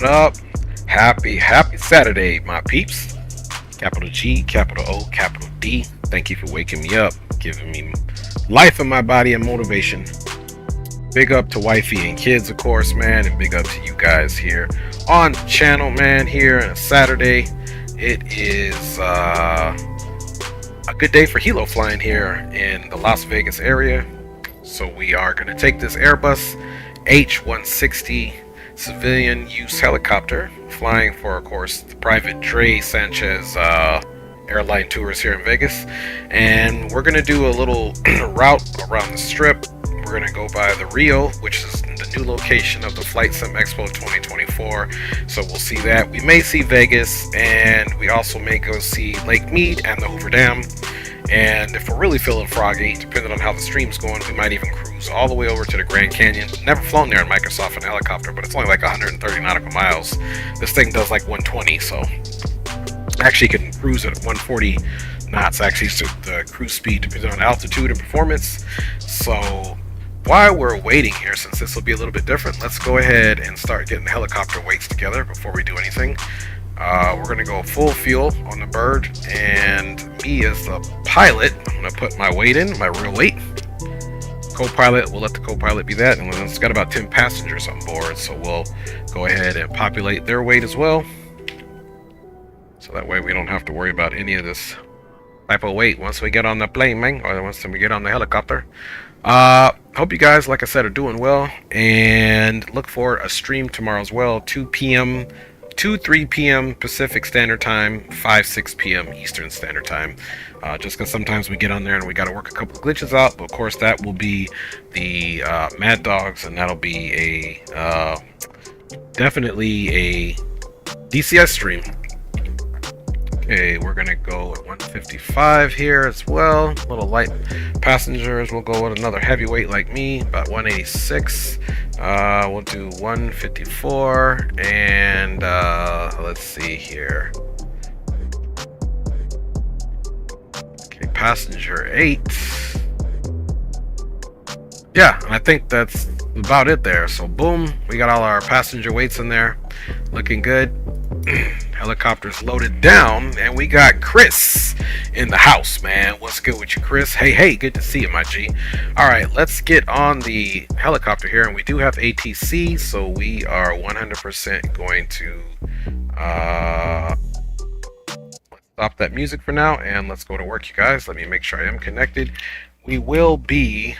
What up? Happy Saturday, my peeps. Capital G, capital O, capital D. Thank you for waking me up, giving me life in my body and motivation. Big up to wifey and kids, of course, man, and big up to you guys here on the channel, man, here on a Saturday. It is a good day for helo flying here in the Las Vegas area. So we are going to take this Airbus H-160 civilian use helicopter flying for, of course, the private Dre Sanchez airline tours here in Vegas, and we're going to do a little route around the strip. We're going to go by the Rio, which is the new location of the Flight Sim Expo 2024, so we'll see that. We may see Vegas, and we also may go see Lake Mead and the Hoover Dam. And if we're really feeling froggy, depending on how the stream's going, we might even cruise all the way over to the Grand Canyon. Never flown there in Microsoft in a helicopter, but it's only like 130 nautical miles. This thing does like 120, so actually can cruise at 140 knots, actually, so the cruise speed depending on altitude and performance. So while we're waiting here, since this will be a little bit different, let's go ahead and start getting the helicopter weights together before we do anything. We're going to go full fuel on the bird, and me as the pilot, I'm going to put my weight in, my real weight. Co-pilot, we'll let the co-pilot be that, and it's got about 10 passengers on board, so we'll go ahead and populate their weight as well. So that way we don't have to worry about any of this type of weight once we get on the plane, man, or once we get on the helicopter. Hope you guys, like I said, are doing well, and look for a stream tomorrow as well, 3 p.m. Pacific Standard Time, 6 p.m. Eastern Standard Time. Just because sometimes we get on there and we got to work a couple of glitches out, but of course that will be the Mad Dogs, and that'll be a definitely a DCS stream. Okay, we're gonna go at 155 here as well. Little light passengers, we'll go with another heavyweight like me, about 186. We'll do 154, and let's see here. Okay, passenger 8. Yeah, I think that's about it there. So boom, we got all our passenger weights in there, looking good. Helicopter's loaded down, and we got Chris in the house, man. What's good with you, Chris? Hey, good to see you, my G. All right, let's get on the helicopter here, and we do have ATC, so we are 100% going to let's stop that music for now, and let's go to work, you guys. Let me make sure I am connected. We will be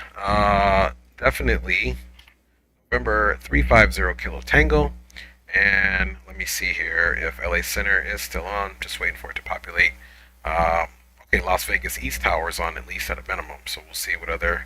definitely November 350 Kilo Tango. And let me see here if LA Center is still on. Just waiting for it to populate. Okay, Las Vegas East Tower is on, at least at a minimum. So we'll see what other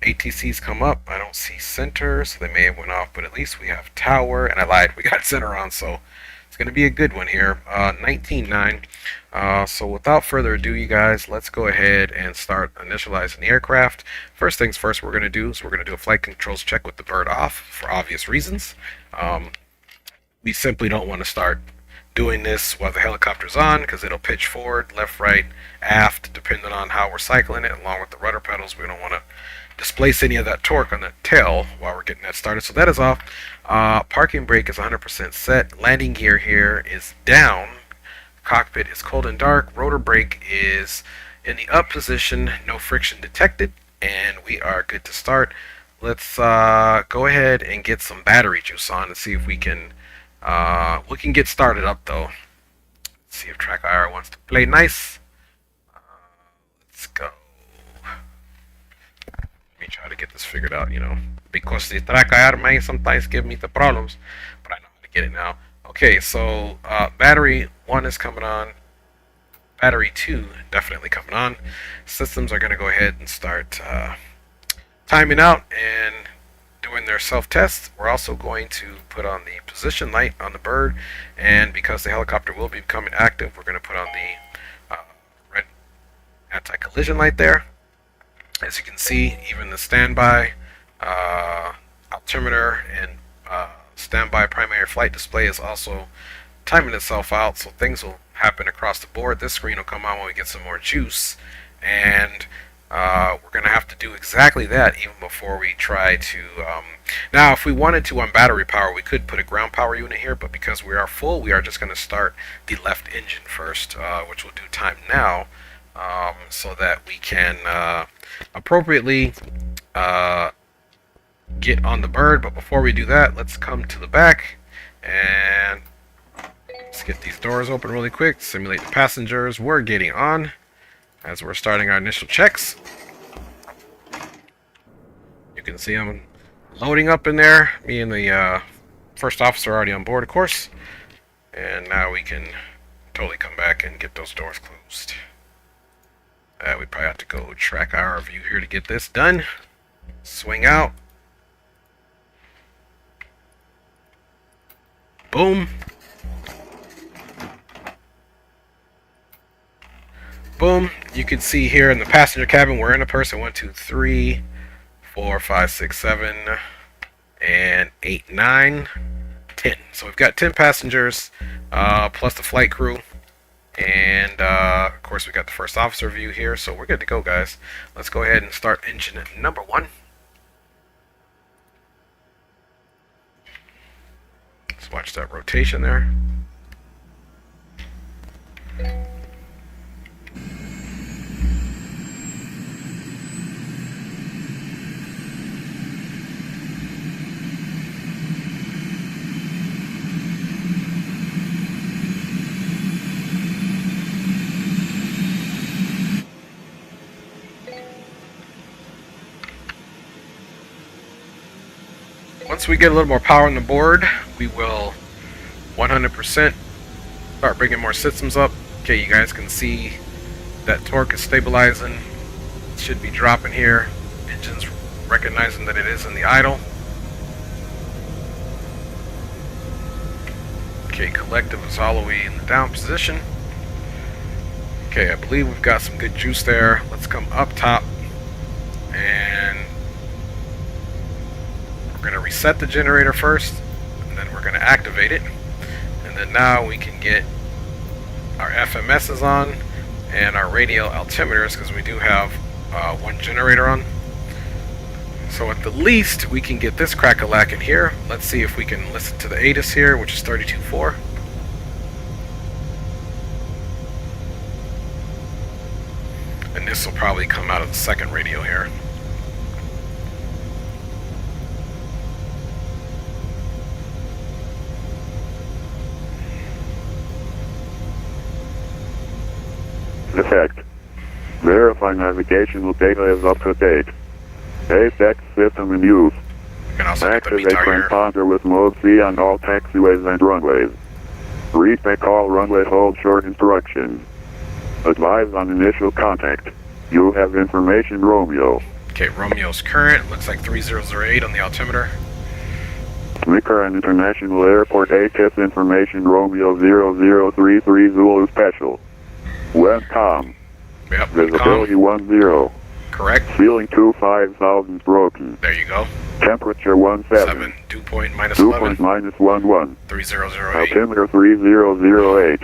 ATCs come up. I don't see Center, so they may have went off. But at least we have Tower. And I lied, we got Center on. So it's going to be a good one here. 19.9. So without further ado, you guys, let's go ahead and start initializing the aircraft. First things first, we're going to do is we're going to do a flight controls check with the bird off for obvious reasons. We simply don't want to start doing this while the helicopter's on, because it'll pitch forward, left, right, aft, depending on how we're cycling it, along with the rudder pedals. We don't want to displace any of that torque on the tail while we're getting that started. So that is off. Parking brake is 100% set. Landing gear here is down. Cockpit is cold and dark. Rotor brake is in the up position. No friction detected, and we are good to start. Let's go ahead and get some battery juice on and see if we can get started up, though. Let's see if Track IR wants to play nice. Let's go. Let me try to get this figured out, because the Track IR may sometimes give me the problems, but I know how to get it now. Okay, so battery 1 is coming on. Battery 2 definitely coming on. Systems are going to go ahead and start timing out and doing their self-test. We're also going to put on the position light on the bird, and because the helicopter will be becoming active, we're going to put on the red anti-collision light there. As you can see, even the standby altimeter and standby primary flight display is also timing itself out, so things will happen across the board. This screen will come on when we get some more juice, and we're going to have to do exactly that even before we try to... now, if we wanted to on battery power, we could put a ground power unit here, but because we are full, we are just going to start the left engine first, which will do time now, so that we can appropriately get on the bird. But before we do that, let's come to the back and let's get these doors open really quick, simulate the passengers. We're getting on as we're starting our initial checks. You can see I'm loading up in there. Me and the first officer are already on board, of course. And now we can totally come back and get those doors closed. We probably have to go track our view here to get this done. Swing out. Boom. Boom. You can see here in the passenger cabin, we're in a person 1, 2, 3, 4, 5, 6, 7, and 8, 9, 10. So we've got 10 passengers, plus the flight crew. And of course we got the first officer view here, so we're good to go, guys. Let's go ahead and start engine number 1. Let's watch that rotation there. Once we get a little more power on the board, we will 100% start bringing more systems up. Okay, you guys can see that torque is stabilizing. It should be dropping here. Engine's recognizing that it is in the idle. Okay, collective is all the way in the down position. Okay, I believe we've got some good juice there. Let's come up top and we're going to reset the generator first, and then we're going to activate it. And then now we can get our FMSs on and our radial altimeters, because we do have one generator on. So at the least, we can get this crack-a-lack in here. Let's see if we can listen to the ATIS here, which is 32.4. And this will probably come out of the second radio here. Detect. Verify navigational data is up to date. HX system in use. Activate transponder with mode C on all taxiways and runways. Retake all runway hold short instructions. Advise on initial contact. You have information, Romeo. Okay, Romeo's current. Looks like 3008 on the altimeter. Reid International Airport ATIS information, Romeo 0033 Zulu Special. Webcom. Yep, Visibility 10. Correct. Ceiling 25,000 broken. There you go. Temperature 17. Dew point minus Dew 11. point minus 11. 3008. Altimeter 3008.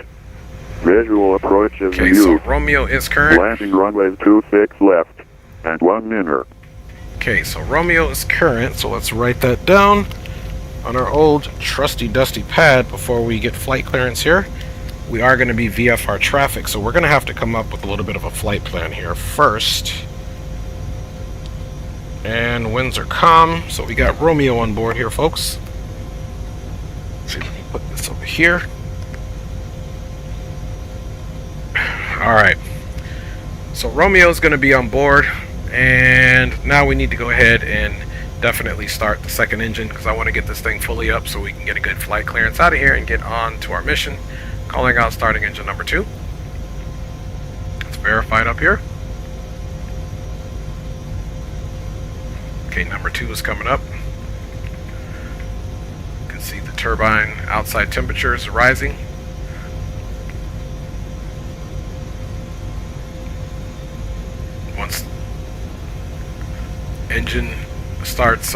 Visual approach is Okay, in so use. Romeo is current. Landing runways 26 left and 1 minute. Okay, so Romeo is current, so let's write that down on our old trusty dusty pad before we get flight clearance here. We are going to be VFR traffic, so we're going to have to come up with a little bit of a flight plan here first. And winds are calm, so we got Romeo on board here, folks. Let's see, let me put this over here. Alright, so Romeo is going to be on board, and now we need to go ahead and definitely start the second engine, because I want to get this thing fully up so we can get a good flight clearance out of here and get on to our mission. Calling out starting engine number 2. It's verified up here. Okay, number 2 is coming up. You can see the turbine outside temperature is rising. Once engine starts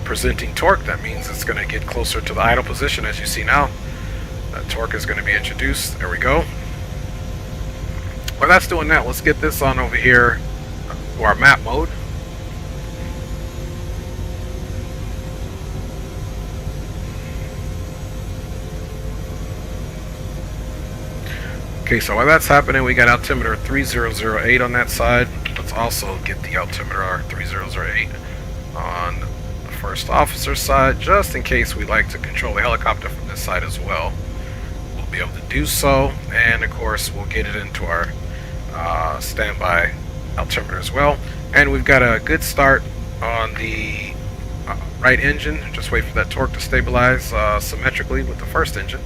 presenting torque, that means it's going to get closer to the idle position, as you see now. That torque is going to be introduced. There we go. While that's doing that, let's get this on over here to our map mode. Okay, so while that's happening, we got altimeter 3008 on that side. Let's also get the altimeter 3008 on the first officer side, just in case we like to control the helicopter from this side as well. We'll be able to do so, and of course we'll get it into our standby altimeter as well. And we've got a good start on the right engine. Just wait for that torque to stabilize symmetrically with the first engine.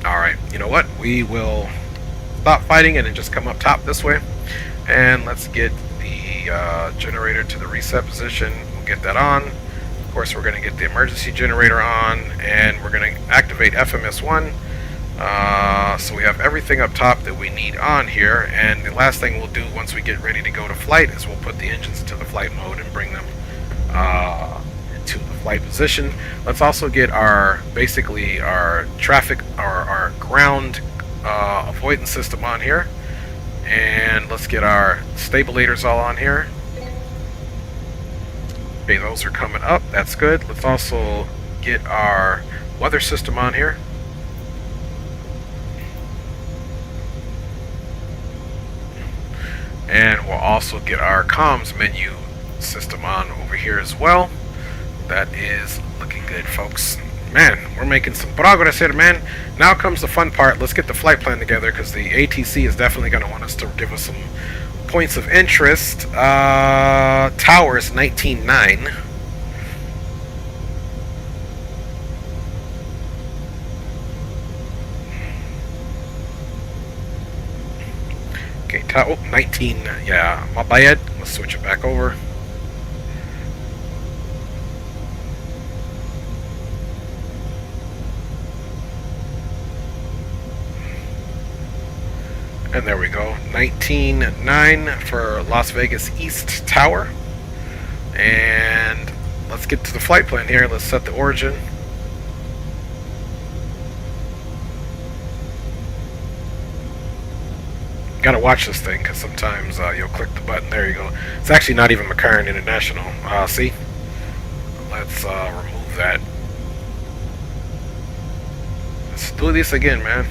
Alright, you know what? We will stop fighting it and just come up top this way. And let's get the generator to the reset position. We'll get that on. Of course, we're going to get the emergency generator on, and we're going to activate FMS1. So we have everything up top that we need on here. And the last thing we'll do once we get ready to go to flight is we'll put the engines into the flight mode and bring them to the flight position. Let's also get our basically our traffic, our ground avoidance system on here, and let's get our stabilators all on here. Okay, those are coming up. That's good. Let's also get our weather system on here. And we'll also get our comms menu system on over here as well. That is looking good, folks. Man, we're making some progress here, man. Now comes the fun part. Let's get the flight plan together, because the ATC is definitely going to want us to give us some points of interest. Towers 19.9. Okay, 19. Yeah, my bad. Let's switch it back over. And there we go, 19.9 for Las Vegas East Tower. And let's get to the flight plan here. Let's set the origin. Gotta watch this thing, because sometimes you'll click the button. There you go. It's actually not even McCarran International. See? Let's remove that. Let's do this again, man.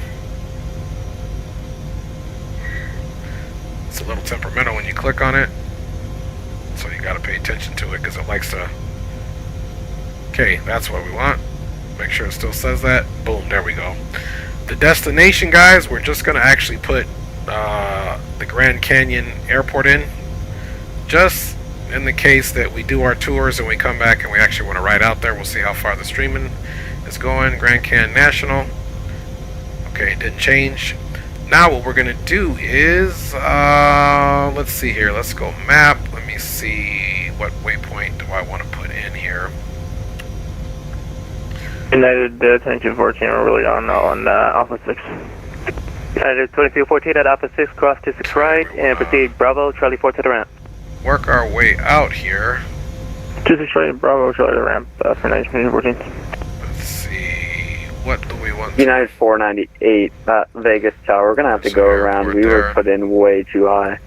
It's a little temperamental when you click on it, so you got to pay attention to it, because it likes to. Okay, that's what we want. Make sure it still says that. Boom, there we go. The destination, guys, we're just going to actually put the Grand Canyon Airport in, just in the case that we do our tours and we come back and we actually want to ride out there. We'll see how far the streaming is going. Grand Canyon National. Okay, it didn't change. Now what we're going to do is, let's see here, let's go map. Let me see, what waypoint do I want to put in here? United 2214, we're really on Alpha 6. United 2214 at Alpha 6, cross 26 right, and proceed Bravo, Charlie 4 to the ramp. Work our way out here. 26 right, Bravo, Charlie to the ramp for 2214. Let's see, what do we want? United 498 at Vegas Tower. We're going to have to go around. We were put in way too high.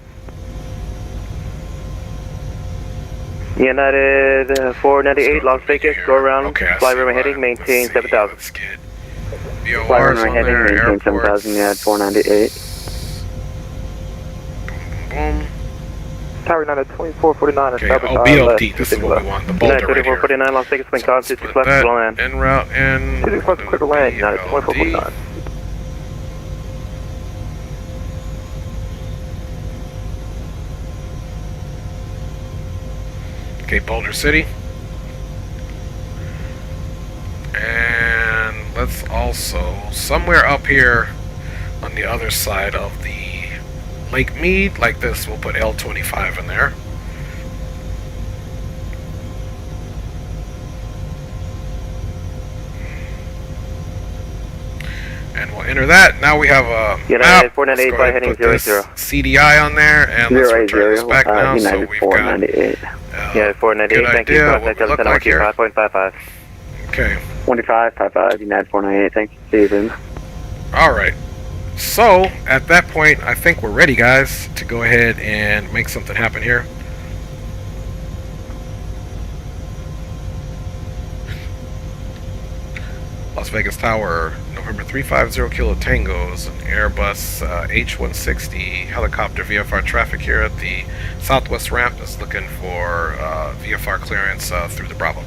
United 498 Las Vegas, go around, okay, fly river heading, maintain 7000. Let's get Fly VORs river on heading, there, maintain 7000, United 498. Boom, boom. Tower United 2449, Okay, BLT, this is what we want, the Boulder right here. 2449 Las Vegas, swing cloud, 26 left, that clear land. en route and 26 left, clear to land, United 2449. Okay, Boulder City. And let's also, somewhere up here on the other side of the Lake Mead, like this, we'll put L25 in there. And we'll enter that. Now we have a map. 498 by heading 00. CDI on there, and let's return this back now. United So we've 498. Yeah, 498, thank you. What we look like here. 5.55. Okay. 2555, United 498, thank you, Steven. Alright. So at that point, I think we're ready, guys, to go ahead and make something happen here. Las Vegas Tower, November 350 Kilo Tango is an Airbus H-160 helicopter VFR traffic here at the southwest ramp is looking for VFR clearance through the Bravo.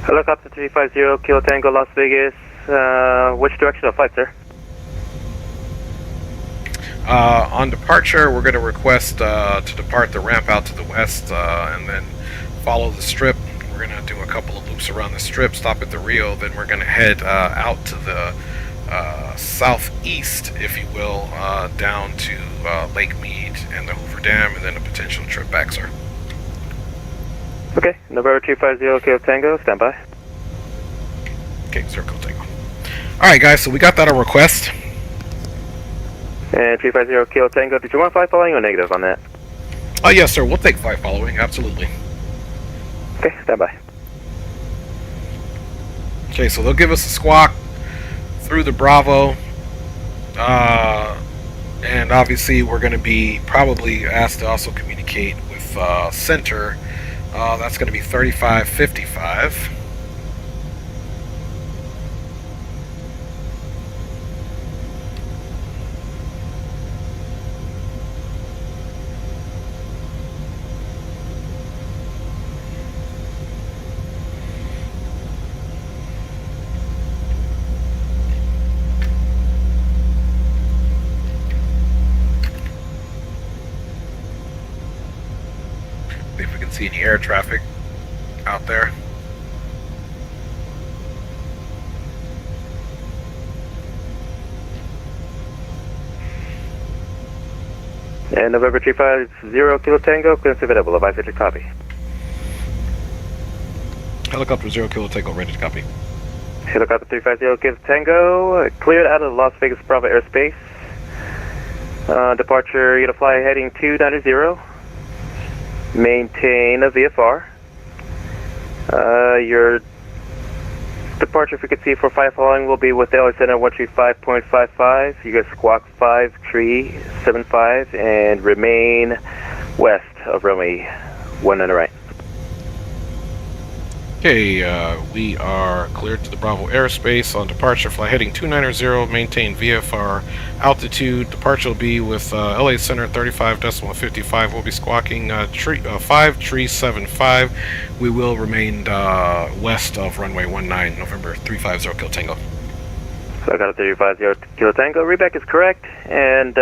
Helicopter 350 Kilo Tango, Las Vegas. Which direction of flight, sir? On departure, we're going to request to depart the ramp out to the west and then follow the strip. We're going to do a couple of loops around the strip, stop at the Rio, then we're going to head out to the southeast, if you will, down to Lake Mead and the Hoover Dam, and then a potential trip back, sir. Okay, November 250 Kilo Tango, stand by. Okay, Circle Tango. Alright, guys, so we got that on request. And 350 Kilo Tango, did you want flight following or negative on that? Oh, yes, sir, we'll take flight following, absolutely. Okay, stand by. Okay, so they'll give us a squawk through the Bravo. And obviously, we're going to be probably asked to also communicate with center. That's going to be 3555. See if we can see any air traffic out there. And November 350 Kilo Tango, clearance available, advise that you copy. Helicopter 0 Kilo Tango, ready to copy. Helicopter 350 Kilo Tango, cleared out of the Las Vegas Bravo airspace. Departure, you're gonna fly heading 290. Maintain a VFR. Your departure frequency for flight following will be with LA Center 135.55. You guys squawk 5375 and remain west of runway 1 on the right. Okay, we are cleared to the Bravo airspace. On departure, fly heading 290, maintain VFR altitude. Departure will be with LA Center 35.55. We'll be squawking 5375. We will remain west of runway 19, November 350 Kilo Tango. So I got a 350 Kilo Tango. Readback is correct, and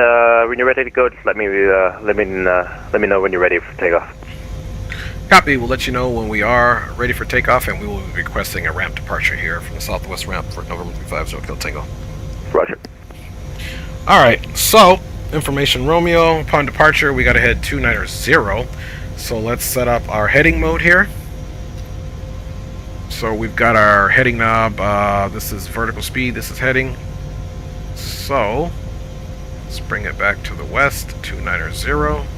when you're ready to go, just let me know when you're ready for takeoff. Copy. We'll let you know when we are ready for takeoff, and we will be requesting a ramp departure here from the southwest ramp for November 350 Kilo Tango. Roger. Alright, so, information Romeo. Upon departure, we got to head 290. So let's set up our heading mode here. So we've got our heading knob. This is vertical speed, this is heading. So, let's bring it back to the west, 290.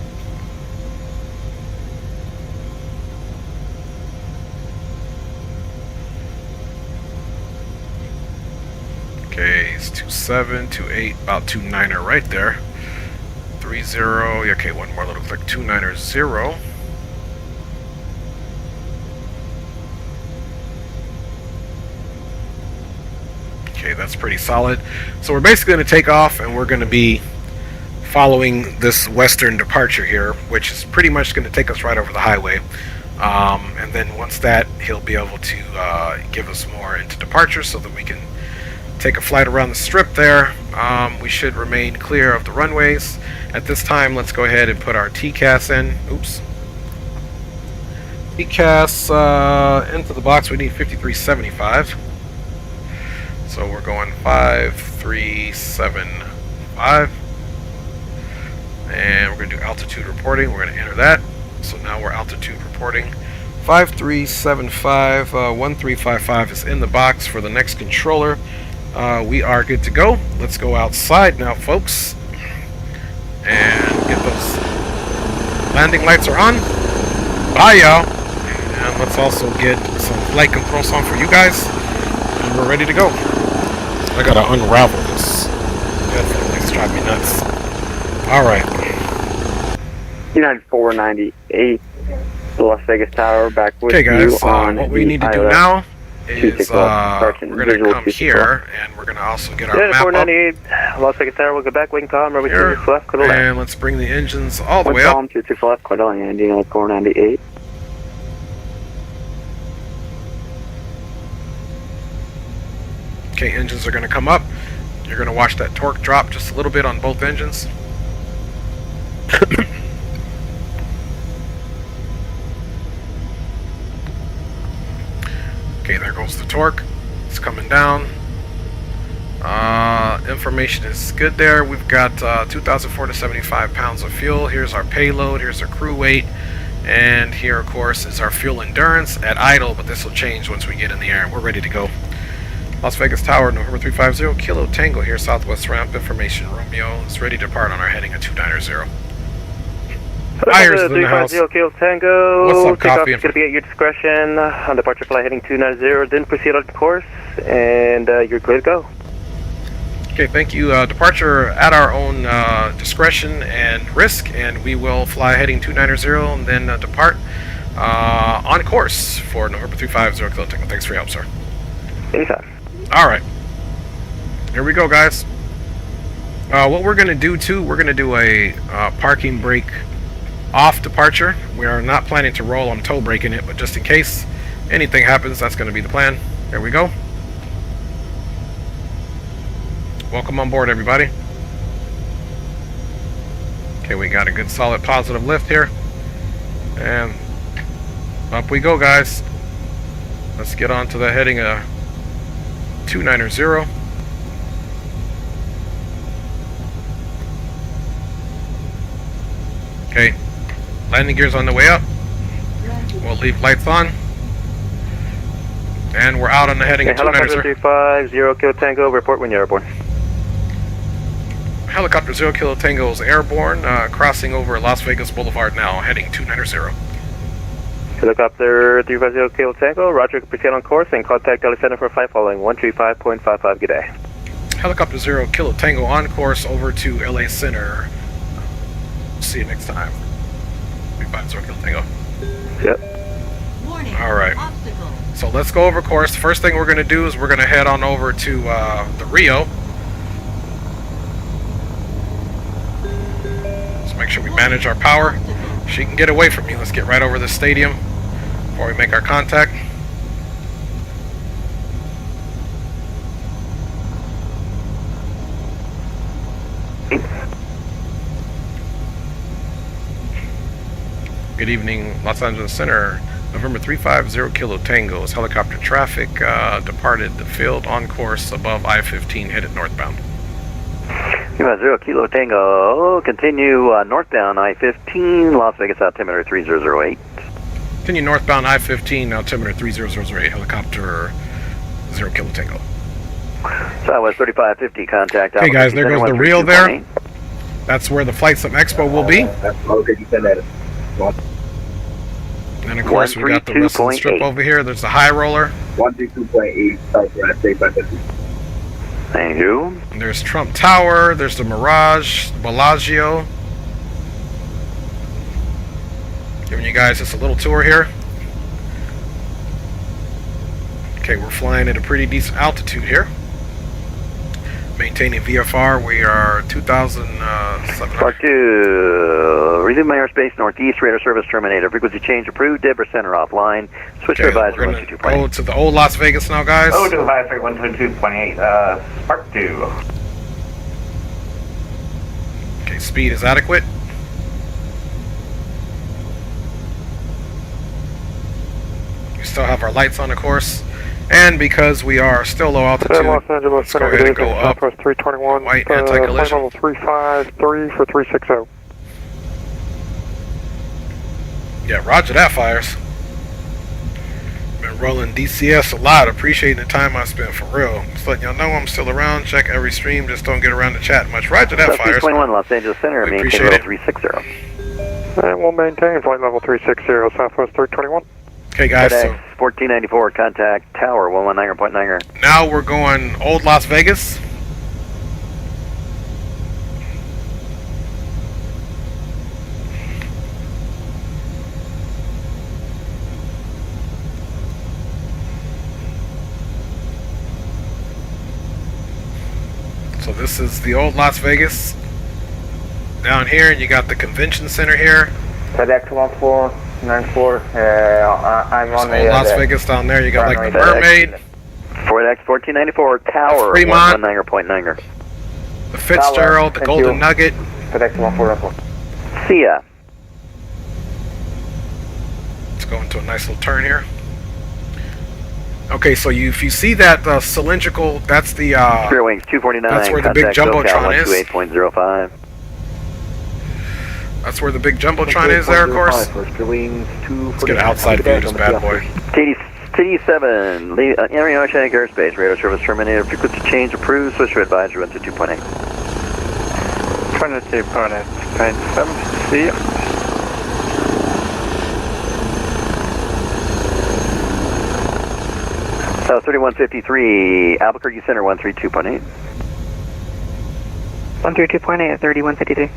Okay, it's 27, 28, about 290 right there. 30, okay, one more little click, 290. Okay, that's pretty solid. So we're basically going to take off, and we're going to be following this western departure here, which is pretty much going to take us right over the highway. And then once that, he'll be able to give us more into departure so that we can take a flight around the strip there. We should remain clear of the runways. At this time, let's go ahead and put our TCAS in. Oops. TCAS into the box, we need 5375. So we're going 5375. And we're going to do altitude reporting. We're going to enter that. So now we're altitude reporting. 5375, 1355 is in the box for the next controller. We are good to go. Let's go outside now, folks, and get those landing lights are on. Bye, y'all. And let's also get some flight control song for you guys. And we're ready to go. I gotta unravel this. That thing's driving me nuts. Alright. United 498, the Las Vegas Tower, back with Okay guys, you on what we need to do now is we're we're gonna come here and we're gonna also get our map up. 498, Las Vegas Tower, we'll go back, wing calm, remember Here. 26 left, clear to land. And let's bring the engines all the Wind way up. calm, 26 left, clear to land, United 498. Okay, engines are gonna come up. You're gonna watch that torque drop just a little bit on both engines. Okay, there goes the torque. It's coming down. Information is good there. We've got 2,475 pounds of fuel. Here's our payload. Here's our crew weight. And here, of course, is our fuel endurance at idle, but this will change once we get in the air. We're ready to go. Las Vegas Tower, November 350, Kilo Tango here, southwest ramp. Information, Romeo is ready to depart on our heading at 290. Fires in the house. 350 Kilo Tango. What's up, Takeoff Coffee? is going to be at your discretion on departure flight heading 290. Then proceed on course, and you're clear to go. Okay, thank you. Departure at our own discretion and risk, and we will fly heading 290 and then depart on course for November 350 Kilo Tango. Thanks for your help, sir. Anytime. Alright. Here we go, guys. What we're going to do, too, we're going to do a parking brake off departure. We are not planning to roll on toe braking it, but just in case anything happens, that's going to be the plan. There we go. Welcome on board, everybody. Okay, we got a good solid positive lift here. And up we go, guys. Let's get on to the heading 290. Okay, landing gears on the way up. We'll leave lights on. And we're out on the heading at 290. Helicopter 350 Kilo Tango, report when you're airborne. Helicopter 0 Kilo Tango is airborne, crossing over Las Vegas Boulevard now, heading 290. Helicopter 350 Kilo Tango, roger, proceed on course and contact Delhi Center for flight following 135.55, good day. Helicopter 0 Kilo Tango on course over to LA Center. See you next time. 350 Kilo Tango. Yep. Alright. So let's go over course. First thing we're going to do is we're going to head on over to the Rio. Let's make sure we manage our power. She can get away from me. Let's get right over the stadium before we make our contact. Good evening, Los Angeles Center. November 350 Kilo Tango is helicopter traffic. Departed the field on course above I-15, headed northbound. 0 Kilo Tango, continue northbound I-15, Las Vegas altimeter 3008. Continue northbound I-15, altimeter 3008, helicopter 0 Kilo Tango. Southwest 3550, contact. Okay guys, there goes the Rio there. That's where the flights of Expo will be. And of course we got the Russell Strip over here. There's the High Roller. 132.8, southwest 8550. Thank you. And there's Trump Tower. There's the Mirage, Bellagio. Giving you guys just a little tour here. Okay, we're flying at a pretty decent altitude here. Maintaining VFR, we are 2,700. Part 2, resume my airspace northeast, radar service terminated. Frequency change approved, Deborah Center offline. Switch to advisory 122.8. Go to the old Las Vegas now, guys. Oh, to advisory 122.8, Part 2. Okay, speed is adequate. We still have our lights on, of course. And because we are still low altitude, Los Angeles let's go Center, ahead and go up. Southwest 321, White flight anti-collision. level 353 for 360. Yeah, roger that, Fires. Been rolling DCS a lot. Appreciating the time I spent, for real. Just letting y'all know I'm still around. Check every stream. Just don't get around to chat much. Roger that, Fires. 321 Los Angeles Center, We maintain appreciate level it. 360. And we'll maintain flight level 360, Southwest 321. Okay, guys. FedEx So 1494, contact tower 119.9. now we're going Old Las Vegas. So this is the Old Las Vegas. Down here, you got the convention center here. FedEx 1494. I'm on Old Las Vegas down there. You got like the Mermaid, FedEx 1494, tower Fremont. 119.9. the Fitzgerald, the Thank Golden you. Nugget. FedEx 1494. See ya. Let's go into a nice little turn here. Okay, so if you see that cylindrical, that's the Spirit Wings 249. that's where the big Jumbotron is. 128.05. That's where the big Jumbotron is there, of course. Let's get an outside view of this bad boy. TD7, International Airspace, radar service terminated, frequency change approved, switch to advisory 122.8. 22.8, see ya. So 3153, Albuquerque Center 132.8. 132.8 at 3153.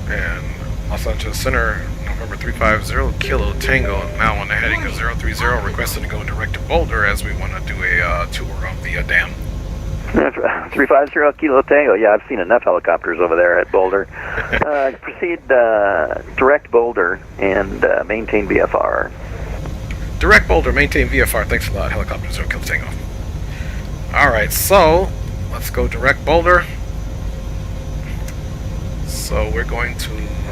And Los Angeles Center, November 350, Kilo Tango, now on the heading of 030, requesting to go direct to Boulder as we want to do a tour of the dam. 350 Kilo Tango, yeah, I've seen enough helicopters over there at Boulder. Proceed direct Boulder and maintain VFR. Direct Boulder, maintain VFR. Thanks a lot, helicopter 0 Kilo Tango. Alright, so let's go direct Boulder. So we're going to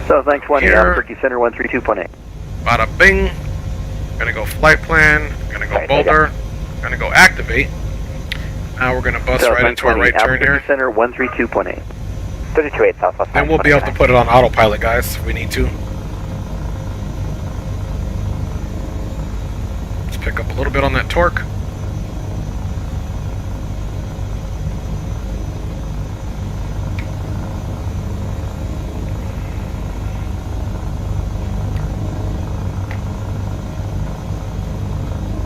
So thanks, one here. Albuquerque Center 132.8. Bada bing. Gonna go flight plan. Gonna go Boulder. Gonna go activate. Now we're gonna bust right into our right turn here. Center 132.8. 328 Southwest. Then we'll be able to put it on autopilot, guys, if we need to. Let's pick up a little bit on that torque.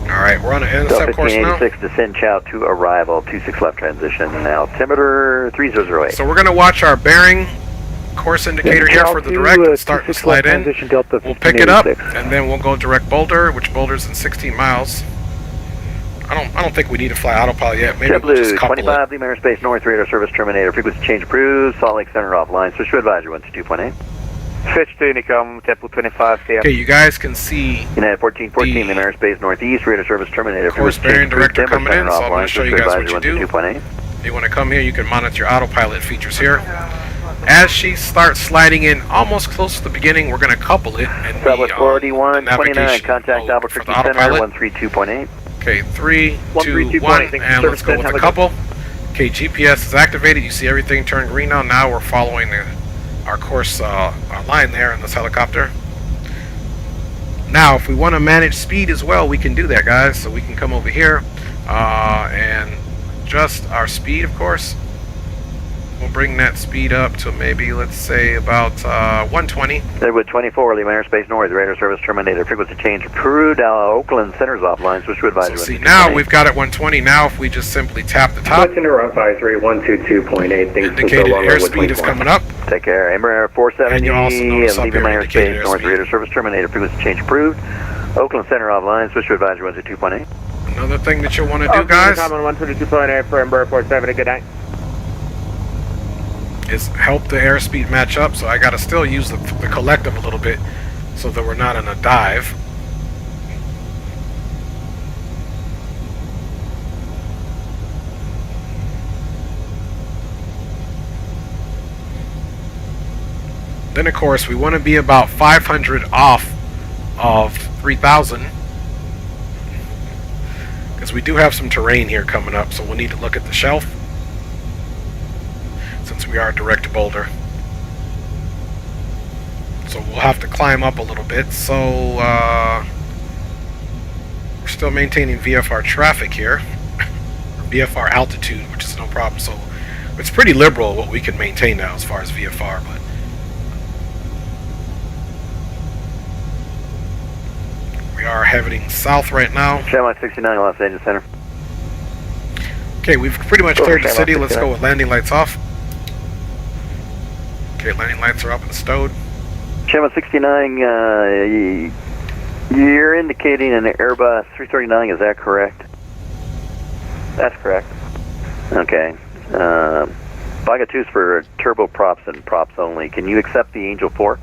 Alright, we're on an intercept course now. 1586 descend chow to arrival, 26 left transition, altimeter 3008. So we're going to watch our bearing course indicator here for the direct and start to slide in. We'll pick it up and then we'll go direct Boulder, which Boulder's in 16 miles. I don't think we need to fly autopilot yet. Maybe we'll just couple 25 Lima Airspace North radar service terminator, frequency change approved, Salt Lake Center offline, switch to advisory 122.8. Switch to Unicom, tempo 25, see ya. Okay, you guys can see United 1414 Lima Airspace Northeast radar service terminator, course bearing director coming in, so I'm going to show you guys what you do. 122.8. If you want to come here, you can monitor your autopilot features here. As she starts sliding in almost close to the beginning, we're going to couple it and Southwest 4129, navigation contact mode Albuquerque for the Center autopilot. 132.8. Okay, 3, 2, 1, and let's go with the couple. Okay, GPS is activated. You see everything turn green now. Now we're following our course, our line there in this helicopter. Now, if we want to manage speed as well, we can do that, guys. So we can come over here and adjust our speed, of course. We'll bring that speed up to maybe, let's say, about 120. Deadwood 24, Lima Airspace North, radar service terminated, frequency change approved, Oakland Center's offline, switch to advisory. So see, now we've got it 120. Now if we just simply tap the top, Center 122.8, indicated airspeed is coming up. Take care. Embraer 470, And you'll also notice up Lima here indicated Airspace North, airspeed. radar service terminated, frequency change approved, Oakland Center offline, switch to advisory 122.8. Another thing that you'll want to do, guys, Unicom on 122.8 for Embraer 470, good night. is help the airspeed match up. So I got to still use the collective a little bit so that we're not in a dive. Then of course we want to be about 500 off of 3000 because we do have some terrain here coming up, so we'll need to look at the shelf since we are direct to Boulder. So we'll have to climb up a little bit. So we're still maintaining VFR traffic here, or VFR altitude, which is no problem. So it's pretty liberal what we can maintain now as far as VFR, but heading south right now. Shamrock 69, Los Angeles Center. Okay, we've pretty much cleared the city. Let's go with landing lights off. Okay, landing lights are up and stowed. Shamrock 69, you're indicating an Airbus 339, is that correct? That's correct. Okay. Baga 2's for turboprops and props only. Can you accept the Angel 4?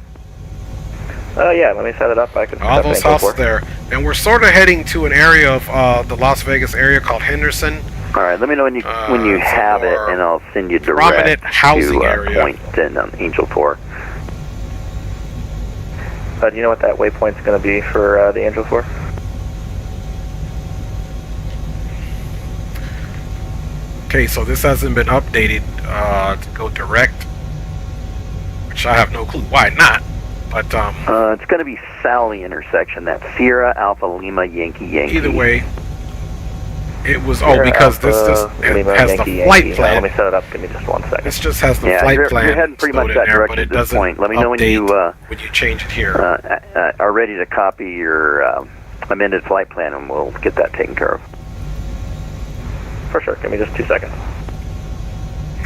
Yeah, let me set it up. I can. All those houses there. And we're sort of heading to an area of the Las Vegas area called Henderson. All right, let me know when you have it, and I'll send you direct prominent housing to area. point in Angel 4. Do you know what that waypoint's going to be for the Angel 4? Okay, so this hasn't been updated to go direct, which I have no clue why not. But it's going to be Sally intersection. That's Sierra Alpha Lima Yankee Yankee. Either way, it was because this has the flight plan. Let me set it up. Give me just 1 second. This just has the flight plan. You're heading pretty much that there, direction but it at this doesn't point. Let me know when you change it here. are ready to copy your amended flight plan, and we'll get that taken care of. For sure. Give me just 2 seconds.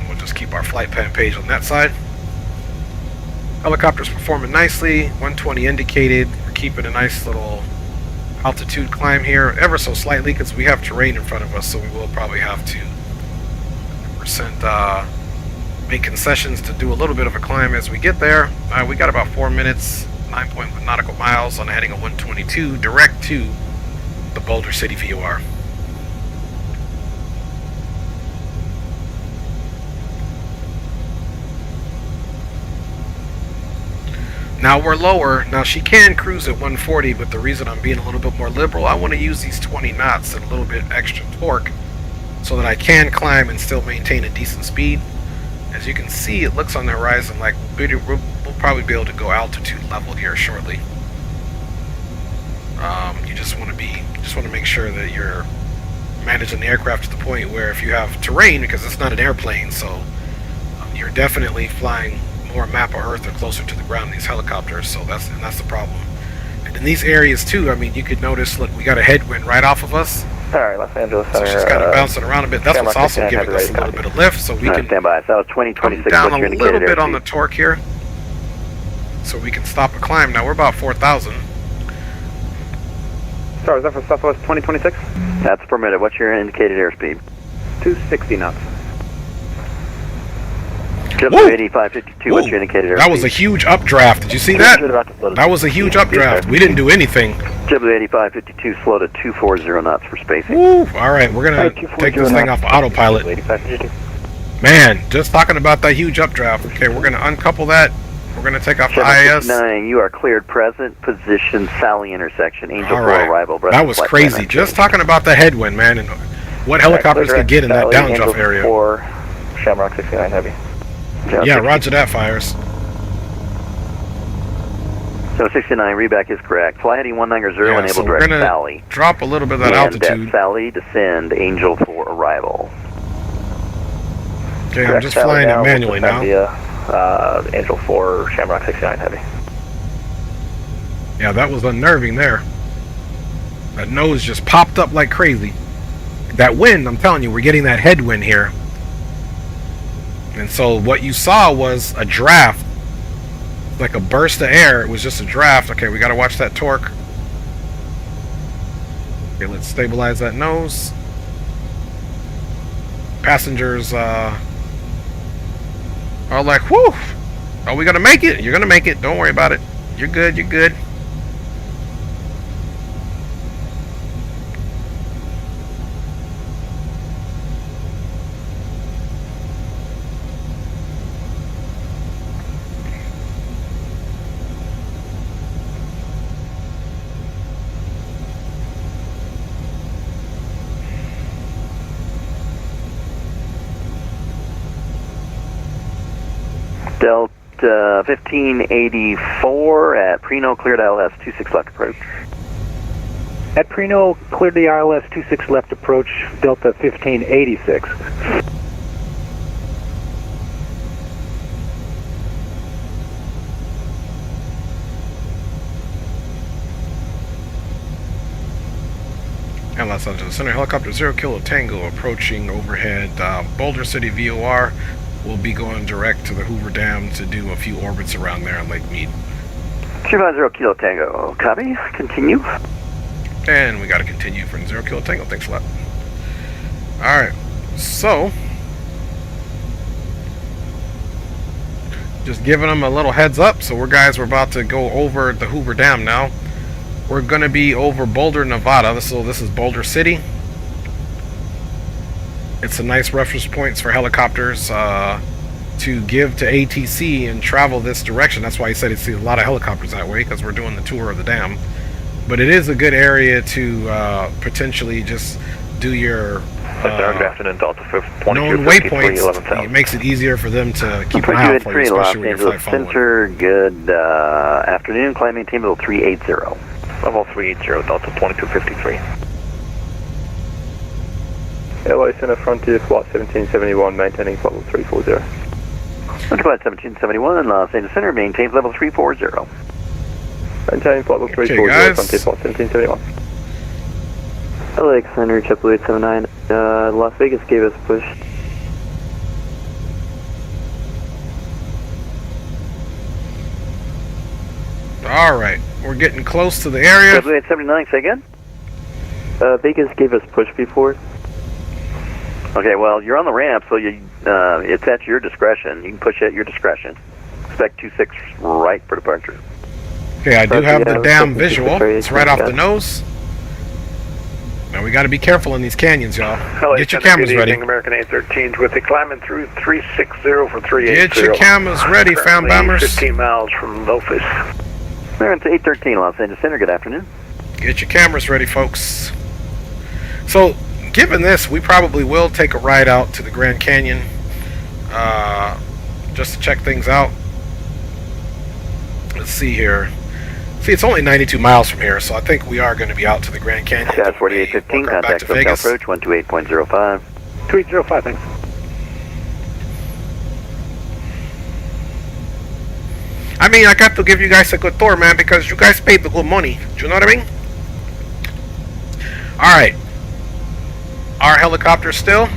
We'll just keep our flight plan page on that side. Helicopter's performing nicely. 120 indicated. We're keeping a nice little altitude climb here, ever so slightly, because we have terrain in front of us, so we will probably have to make concessions to do a little bit of a climb as we get there. We got about 4 minutes, 9.1 nautical miles on a heading of 122, direct to the Boulder City VOR. Now we're lower. Now she can cruise at 140, but the reason I'm being a little bit more liberal, I want to use these 20 knots and a little bit extra torque so that I can climb and still maintain a decent speed. As you can see, it looks on the horizon like we'll probably be able to go altitude level here shortly. You just want to make sure that you're managing the aircraft to the point where if you have terrain, because it's not an airplane, so you're definitely flying more map of Earth or closer to the ground in these helicopters, so that's the problem. And in these areas too, I mean, you could notice, look, we got a headwind right off of us. Alright, Los Angeles Center. So she's kind of bouncing around a bit. That's what's also giving us a little bit of lift, so we can stand by. So 2026. Come down a little bit on the torque here, so we can stop a climb. Now we're about 4,000. Sorry, is that for Southwest 2026? That's permitted. What's your indicated airspeed? 260 knots. W8552, what's your indicated airspeed? That was a huge updraft. Did you see that? That was a huge updraft. We didn't do anything. W8552, slow to 240 knots for spacing. Woo! Alright, we're going to take this thing off autopilot. Man, just talking about that huge updraft. Okay, we're going to uncouple that. We're going to take off the IS. 9, you are cleared present position, Sally intersection, Angel 4 arrival. That was crazy. Just talking about the headwind, man, and what helicopters could get in that downdraft area. Angel 4, Shamrock 69 Heavy. Yeah, roger that, Fires. So 69, reback is correct. Fly heading 190, enable so direct we're Sally. Drop a little bit of that altitude. Sally, descend, Angel 4 arrival. Okay, I'm just flying it manually now. Angel 4, Shamrock 69 Heavy. Yeah, that was unnerving there. That nose just popped up like crazy. That wind, I'm telling you, we're getting that headwind here. And so what you saw was a draft, like a burst of air. It was just a draft. Okay, we got to watch that torque. Okay, let's stabilize that nose. Passengers are like, whew, are we going to make it? You're going to make it. Don't worry about it. You're good. You're good. Delta 1584 at Preno, cleared ILS 26 left approach. At Preno, cleared the ILS 26 left approach, Delta 1586. And Los Angeles Center, helicopter 0 Kilo Tango approaching overhead. Boulder City VOR will be going direct to the Hoover Dam to do a few orbits around there on Lake Mead. 250 Kilo Tango, copy, continue. And we got to continue for 0 Kilo Tango, thanks a lot. Alright, so just giving them a little heads up. So we're about to go over the Hoover Dam now. We're going to be over Boulder, Nevada. This is Boulder City. It's a nice reference points for helicopters to give to ATC and travel this direction. That's why he said he sees a lot of helicopters that way, because we're doing the tour of the dam. But it is a good area to potentially just do your known waypoints. It makes it easier for them to keep an eye out for you, especially when you're flight following. Center, good afternoon, climbing team level 380. Level 380, Delta 2253. LA Center Frontier Flight 1771, maintaining level 340. Flight 1771, Los Angeles Center, maintains level 340. Maintaining level 340, guys. Frontier Flight 1771. LAX Center, Triple 879. Las Vegas gave us a push. Alright, we're getting close to the area. Triple 879, say again? Vegas gave us push before. Okay, well, you're on the ramp, so it's at your discretion. You can push at your discretion. Expect 26 right for departure. Okay, I do have the dam visual. It's right off the nose. Now we got to be careful in these canyons, y'all. Get your cameras ready. American A13s with it climbing through 360 for 380. Get your cameras ready, fam bombers. 15 miles from Lofus. American A13, Los Angeles Center, good afternoon. Get your cameras ready, folks. So, given this, we probably will take a ride out to the Grand Canyon just to check things out. Let's see here. See, it's only 92 miles from here, so I think we are going to be out to the Grand Canyon. Stat 4815, contact hotel approach 128.05. 2805, thanks. I mean, I got to give you guys a good tour, man, because you guys paid the good money. Do you know what I mean? Alright. Our helicopter still.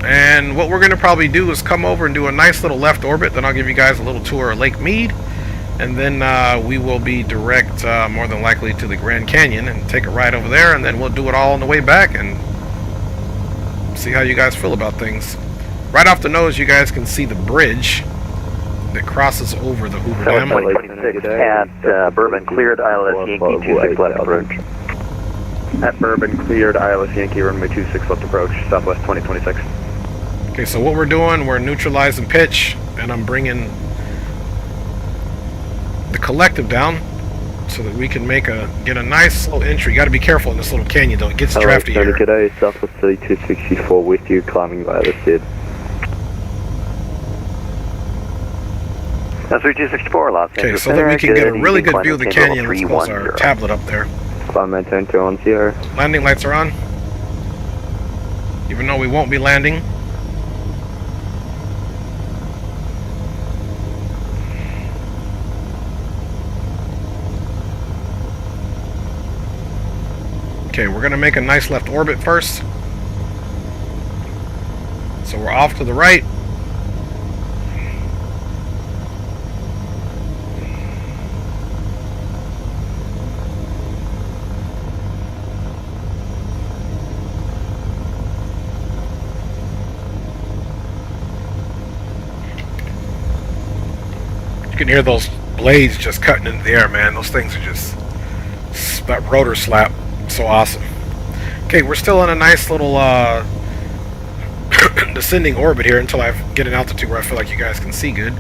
And what we're going to probably do is come over and do a nice little left orbit. Then I'll give you guys a little tour of Lake Mead. And then we will be direct, more than likely, to the Grand Canyon and take a ride over there. And then we'll do it all on the way back and see how you guys feel about things. Right off the nose, you guys can see the bridge that crosses over the Hoover Dam. 26 at Bourbon, cleared ILS Yankee 26 left approach. At Bourbon, cleared ILS Yankee, runway 26 left approach, Southwest 2026. Okay, so what we're doing, we're neutralizing pitch, and I'm bringing the collective down so that we can get a nice slow entry. You got to be careful in this little canyon, though. It gets drafty here. Today, Southwest 3264 with you, climbing via the SID. That's 3264, Los Angeles. Okay, so that we can get a really good view of the canyon. Let's close our tablet up there. Climb maintain 2 Sierra. Landing lights are on. Even though we won't be landing. Okay, we're going to make a nice left orbit first. So we're off to the right. You can hear those blades just cutting into the air, man. Those things are just that rotor slap. So awesome. Okay, we're still in a nice little descending orbit here until I get an altitude where I feel like you guys can see good.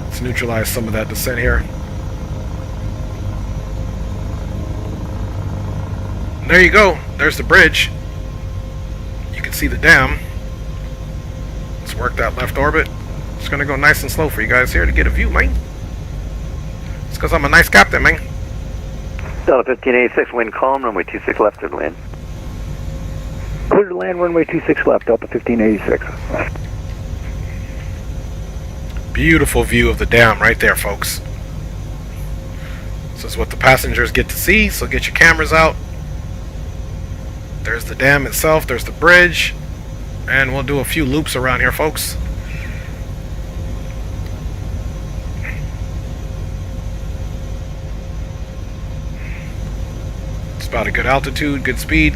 Let's neutralize some of that descent here. And there you go. There's the bridge. You can see the dam. Let's work that left orbit. Just gonna go nice and slow for you guys here to get a view, man. It's because I'm a nice captain, man. Delta 1586, wind calm, runway 26 left to land. Clear to land, runway 26 left, Delta 1586. Beautiful view of the dam right there, folks. This is what the passengers get to see, so get your cameras out. There's the dam itself, there's the bridge, and we'll do a few loops around here, folks. It's about a good altitude, good speed.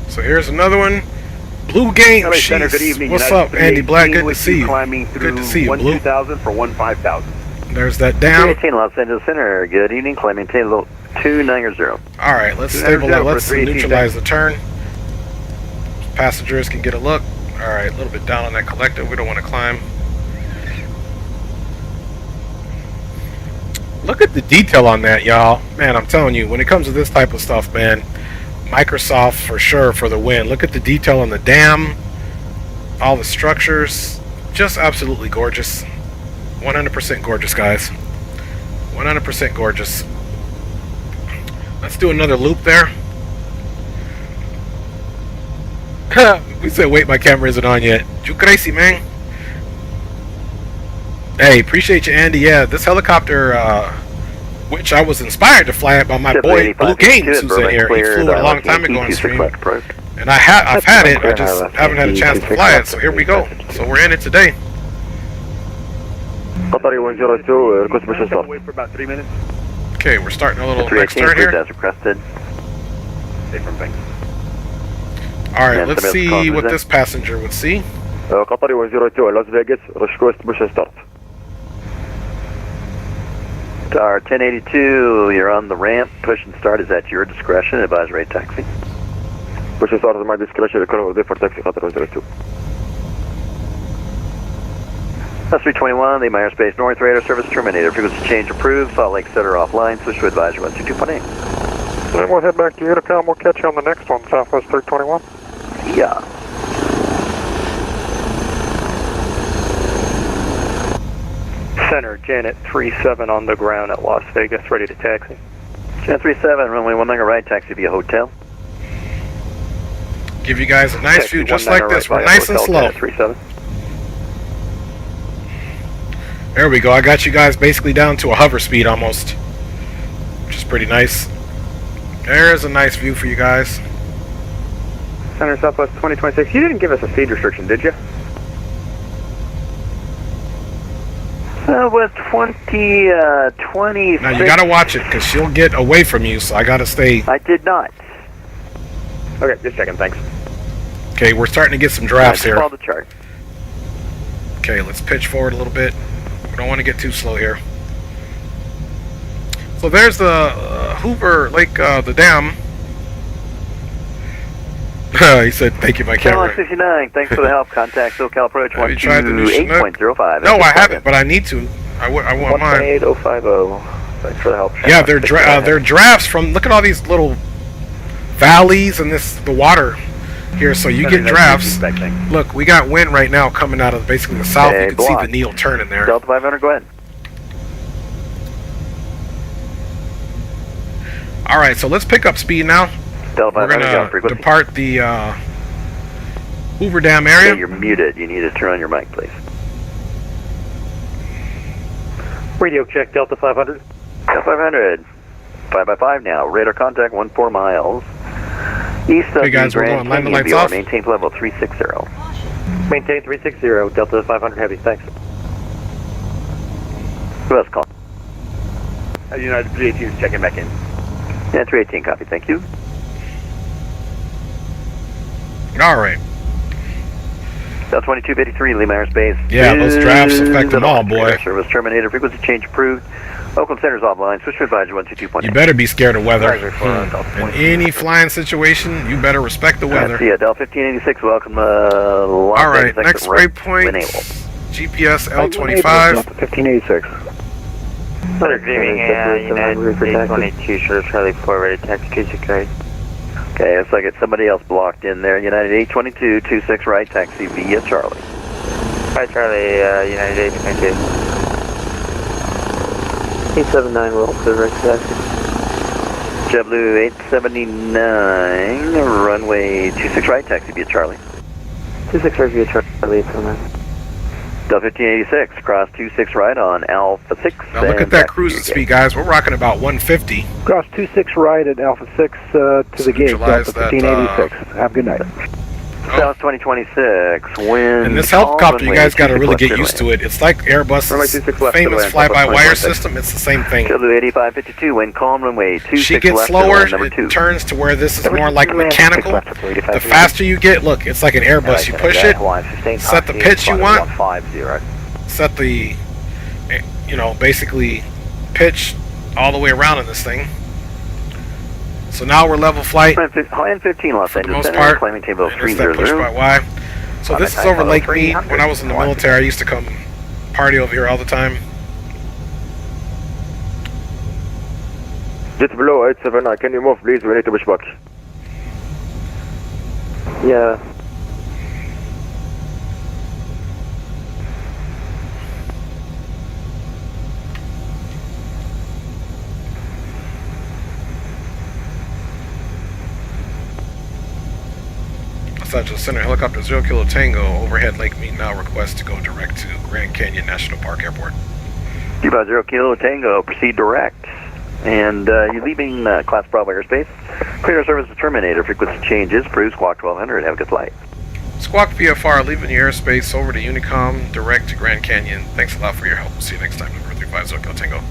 So here's another one. Blue Game. Center, good evening. What's United up, Andy Black? Good to see you. Climbing through Good to see you, Blue. 1-2000 for 1-5000. There's that down. 318 Los Angeles Center. Good evening. Climbing 290. All right, let's stabilize. Let's neutralize the turn. Passengers can get a look. All right, a little bit down on that collector. We don't want to climb. Look at the detail on that, y'all. Man, I'm telling you, when it comes to this type of stuff, man, Microsoft for sure for the win. Look at the detail on the dam, all the structures, just absolutely gorgeous. 100% gorgeous, guys. 100% gorgeous. Let's do another loop there. We said, wait, my camera isn't on yet. You crazy, man. Hey, appreciate you, Andy. Yeah, this helicopter, which I was inspired to fly it by my boy Blue Games, who's in here. He flew it a long time ago on stream, and I've had it. I just haven't had a chance to fly it. So here we go. So we're in it today. Wait for about 3 minutes. Okay, we're starting a little next turn here. As requested. All right, let's see what this passenger would see. Qatari 102 Las Vegas, request push and start. Tower 1082, you're on the ramp. Push and start is at your discretion. Advise rate taxi. Push and start at my discretion. For taxi Qatari 102. That's 321, the Airspace North radar service terminated. Frequency change approved. Salt Lake Center offline. Switch to advisory 122.8. Then we'll head back to Unicom. We'll catch you on the next one, Southwest 321. Yeah. Center, Janet 37 on the ground at Las Vegas, ready to taxi. Janet 37, runway 19 right, taxi via hotel. Give you guys a nice view just like this. We're nice and slow. 37. There we go. I got you guys basically down to a hover speed almost, which is pretty nice. There's a nice view for you guys. Center Southwest 2026. You didn't give us a speed restriction, did you? With 20, 20. Now you gotta watch it because she'll get away from you, so I gotta stay. I did not. Okay, just checking, thanks. Okay, we're starting to get some drafts here. Follow the chart. Okay, let's pitch forward a little bit. We don't want to get too slow here. So there's the Hoover Lake, the dam. He said, thank you, my camera. 69, thanks for the help. Contact SoCal Approach 128.05. No, I haven't, but I need to. I want mine. 128.050. Thanks for the help. Yeah, they're drafts from, look at all these little valleys and the water here, so you get drafts. Look, we got wind right now coming out of basically the south. You can see the needle turning there. Delta 500, go ahead. All right, so let's pick up speed now. Delta 500, we're going to depart the Hoover Dam area. Okay, you're muted. You need to turn on your mic, please. Radio check, Delta 500. Delta 500. 5x5 now. Radar contact 14 miles. East of hey guys, we're going. Line the lights off. Maintain level 360. Maintain 360. Delta 500 heavy. Thanks. Who else calling? United 318 is checking back in. Yeah, 318, copy. Thank you. All right. Delta 2253, Lima Airspace. Yeah, those drafts affect them all, boy. Service terminated. Frequency change approved. Oakland Center's offline. Switch to advisory 122.8. You better be scared of weather. In any flying situation, you better respect the weather. See ya, Del 1586. Welcome. All right, next waypoint. GPS L25. 1586. Thunder Dreaming, United 22, short Charlie 4, ready to taxi 26 right. Okay, looks like it's somebody else blocked in there. United 822, 26 right, taxi via Charlie. Hi Charlie, United 822. 879, roll to the right taxi. JetBlue 879, runway 26 right, taxi via Charlie. 26 right via Charlie, 879. Del 1586, cross 26 right on Alpha 6. Now look at that cruising speed, guys. We're rocking about 150. Cross 26 right at Alpha 6 to the gate, Delta 1586. Have a good night. South 2026, wind. And this helicopter, you guys got to really get used to it. It's like Airbus's famous fly-by-wire system. It's the same thing. JetBlue 8552, wind calm, runway 26 she gets left, slower, it turns to where this is more like mechanical. The faster you get, look, it's like an Airbus. You push it, set the pitch you want, set the, you know, basically pitch all the way around in this thing. So now we're level flight. High 15 Los for the Angeles most part. claiming table Intercept push by Y. So this is over Lake Mead. When I was in the military, I used to come party over here all the time. JetBlue 879, can you move please? We need to push back. Yeah. Los Angeles Center helicopter 0 Kilo Tango overhead Lake Mead now request to go direct to Grand Canyon National Park Airport. Cuba 0 Kilo Tango, proceed direct. And you're leaving Class Bravo airspace. Clear service to Terminator, frequency changes, Bruce, Squawk 1200, have a good flight. Squawk VFR, leaving the airspace over to Unicom, direct to Grand Canyon. Thanks a lot for your help. See you next time, number 350 Kilo Tango.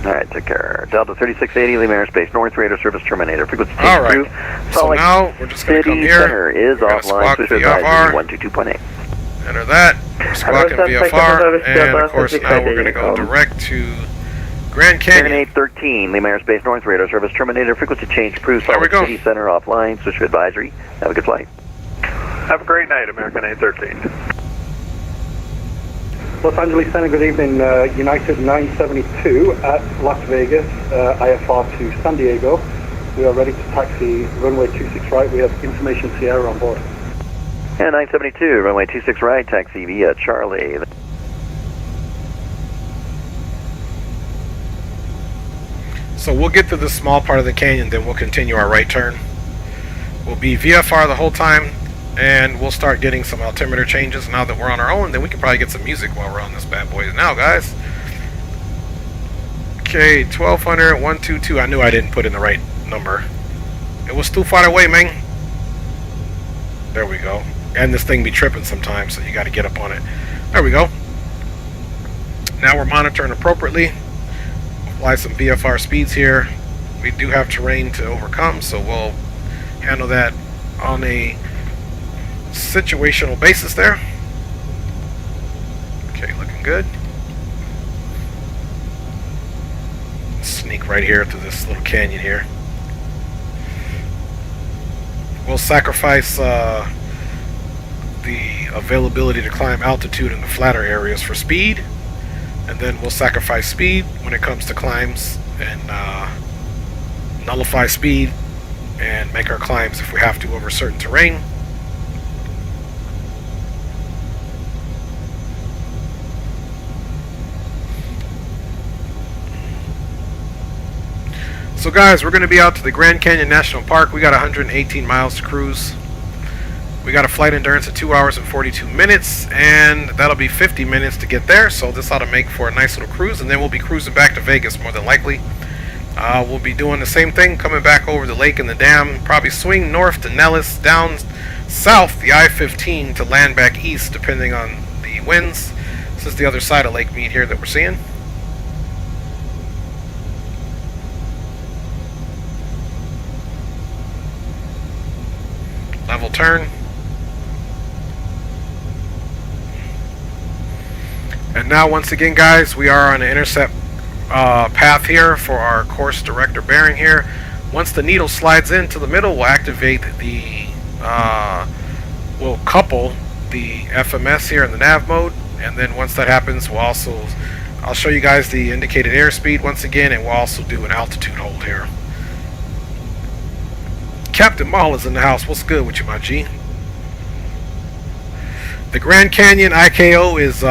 Alright, take care. Delta 3680, leaving airspace, North Radar Service Terminator, frequency changes, Alright, so now we're just going to come here. Center is offline, Squawk VFR, 122.8. enter that, Squawk and VFR, and of course now we're going to go direct to Grand Canyon. 813, leaving airspace, North Radar Service Terminator, frequency change, Cruise, there we go. City Center offline, switch to advisory, have a good flight. Have a great night, American 813. Los Angeles Center, good evening. United 972 at Las Vegas, IFR to San Diego. We are ready to taxi runway 26 right. We have information Sierra on board. And 972, runway 26 right, taxi via Charlie. So we'll get to this small part of the canyon, then we'll continue our right turn. We'll be VFR the whole time, and we'll start getting some altimeter changes now that we're on our own. Then we can probably get some music while we're on this bad boy now, guys. Okay, 1200, 122. I knew I didn't put in the right number. It was too far away, man. There we go. And this thing be tripping sometimes, so you got to get up on it. There we go. Now we're monitoring appropriately. Apply some VFR speeds here. We do have terrain to overcome, so we'll handle that on a situational basis there. Okay, looking good. Sneak right here through this little canyon here. We'll sacrifice the availability to climb altitude in the flatter areas for speed, and then we'll sacrifice speed when it comes to climbs and nullify speed and make our climbs if we have to over certain terrain. So guys, we're going to be out to the Grand Canyon National Park. We got 118 miles to cruise. We got a flight endurance of 2 hours and 42 minutes, and that'll be 50 minutes to get there, so this ought to make for a nice little cruise, and then we'll be cruising back to Vegas more than likely. We'll be doing the same thing, coming back over the lake and the dam, probably swing north to Nellis, down south the I-15 to land back east, depending on the winds. This is the other side of Lake Mead here that we're seeing. Level turn. And now once again guys, we are on an intercept path here for our course director bearing here. Once the needle slides into the middle, we'll activate the, we'll couple the FMS here in the nav mode, and then once that happens, we'll also, I'll show you guys the indicated airspeed once again, and we'll also do an altitude hold here. Captain Maul is in the house. What's good with you, my G? The Grand Canyon IKO is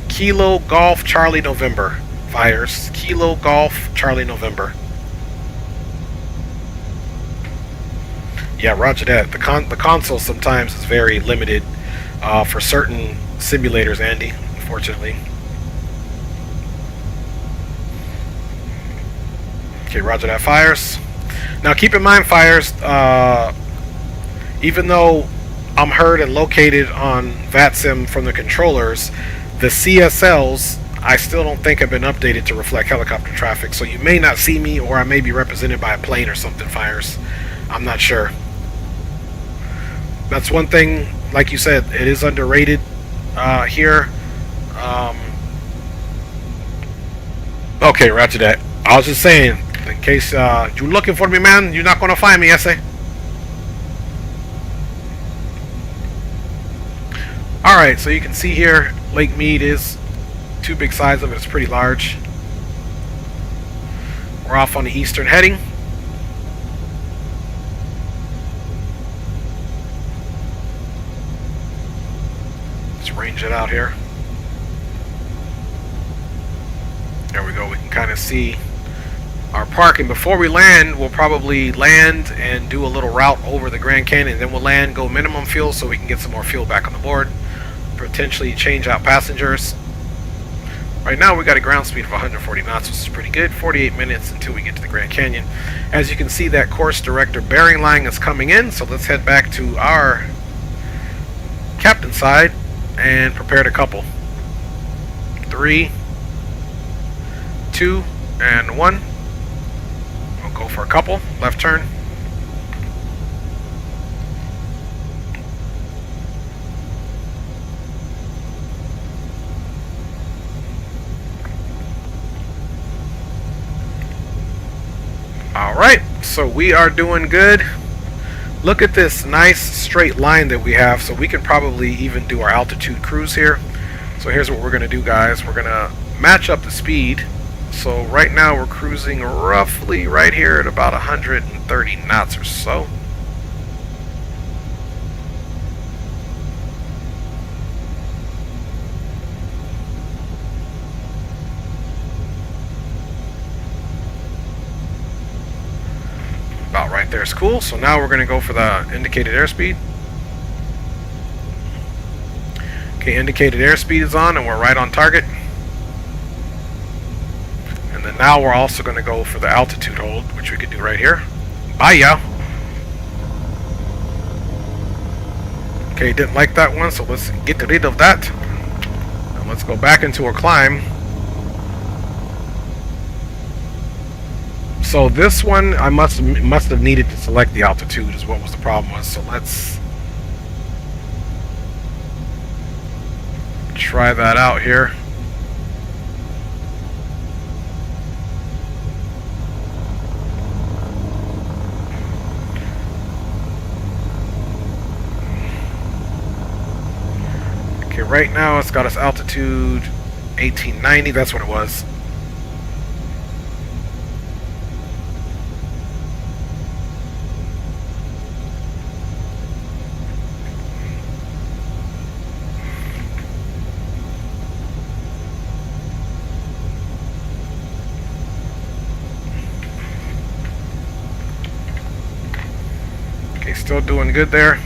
Kilo Golf Charlie November. Fires. Kilo Golf Charlie November. Yeah, roger that. The console sometimes is very limited for certain simulators, Andy, unfortunately. Okay, roger that. Fires. Now keep in mind, Fires, even though I'm heard and located on VATSIM from the controllers, the CSLs I still don't think have been updated to reflect helicopter traffic, so you may not see me, or I may be represented by a plane or something, Fires. I'm not sure. That's one thing, like you said, it is underrated here. Okay, roger that. I was just saying, in case you're looking for me, man, you're not going to find me, essay. Alright, so you can see here, Lake Mead is too big size of it, it's pretty large. We're off on the eastern heading. Let's range it out here. There we go, we can kind of see our parking. Before we land, we'll probably land and do a little route over the Grand Canyon, then we'll land, go minimum fuel so we can get some more fuel back on the board, potentially change out passengers. Right now we got a ground speed of 140 knots, which is pretty good. 48 minutes until we get to the Grand Canyon. As you can see, that course director bearing line is coming in, so let's head back to our captain side and prepare to couple. 3, 2, and 1. We'll go for a couple. Left turn. Alright, so we are doing good. Look at this nice straight line that we have, so we can probably even do our altitude cruise here. So here's what we're going to do, guys. We're going to match up the speed. So right now we're cruising roughly right here at about 130 knots or so. About right there is cool. So now we're going to go for the indicated airspeed. Okay, indicated airspeed is on and we're right on target. And then now we're also going to go for the altitude hold, which we could do right here. Bye, y'all. Okay, didn't like that one, so let's get rid of that. And let's go back into a climb. So this one, I must have needed to select the altitude is what was the problem was. So let's try that out here. Okay, right now it's got us altitude 1890, that's what it was. Still doing good there.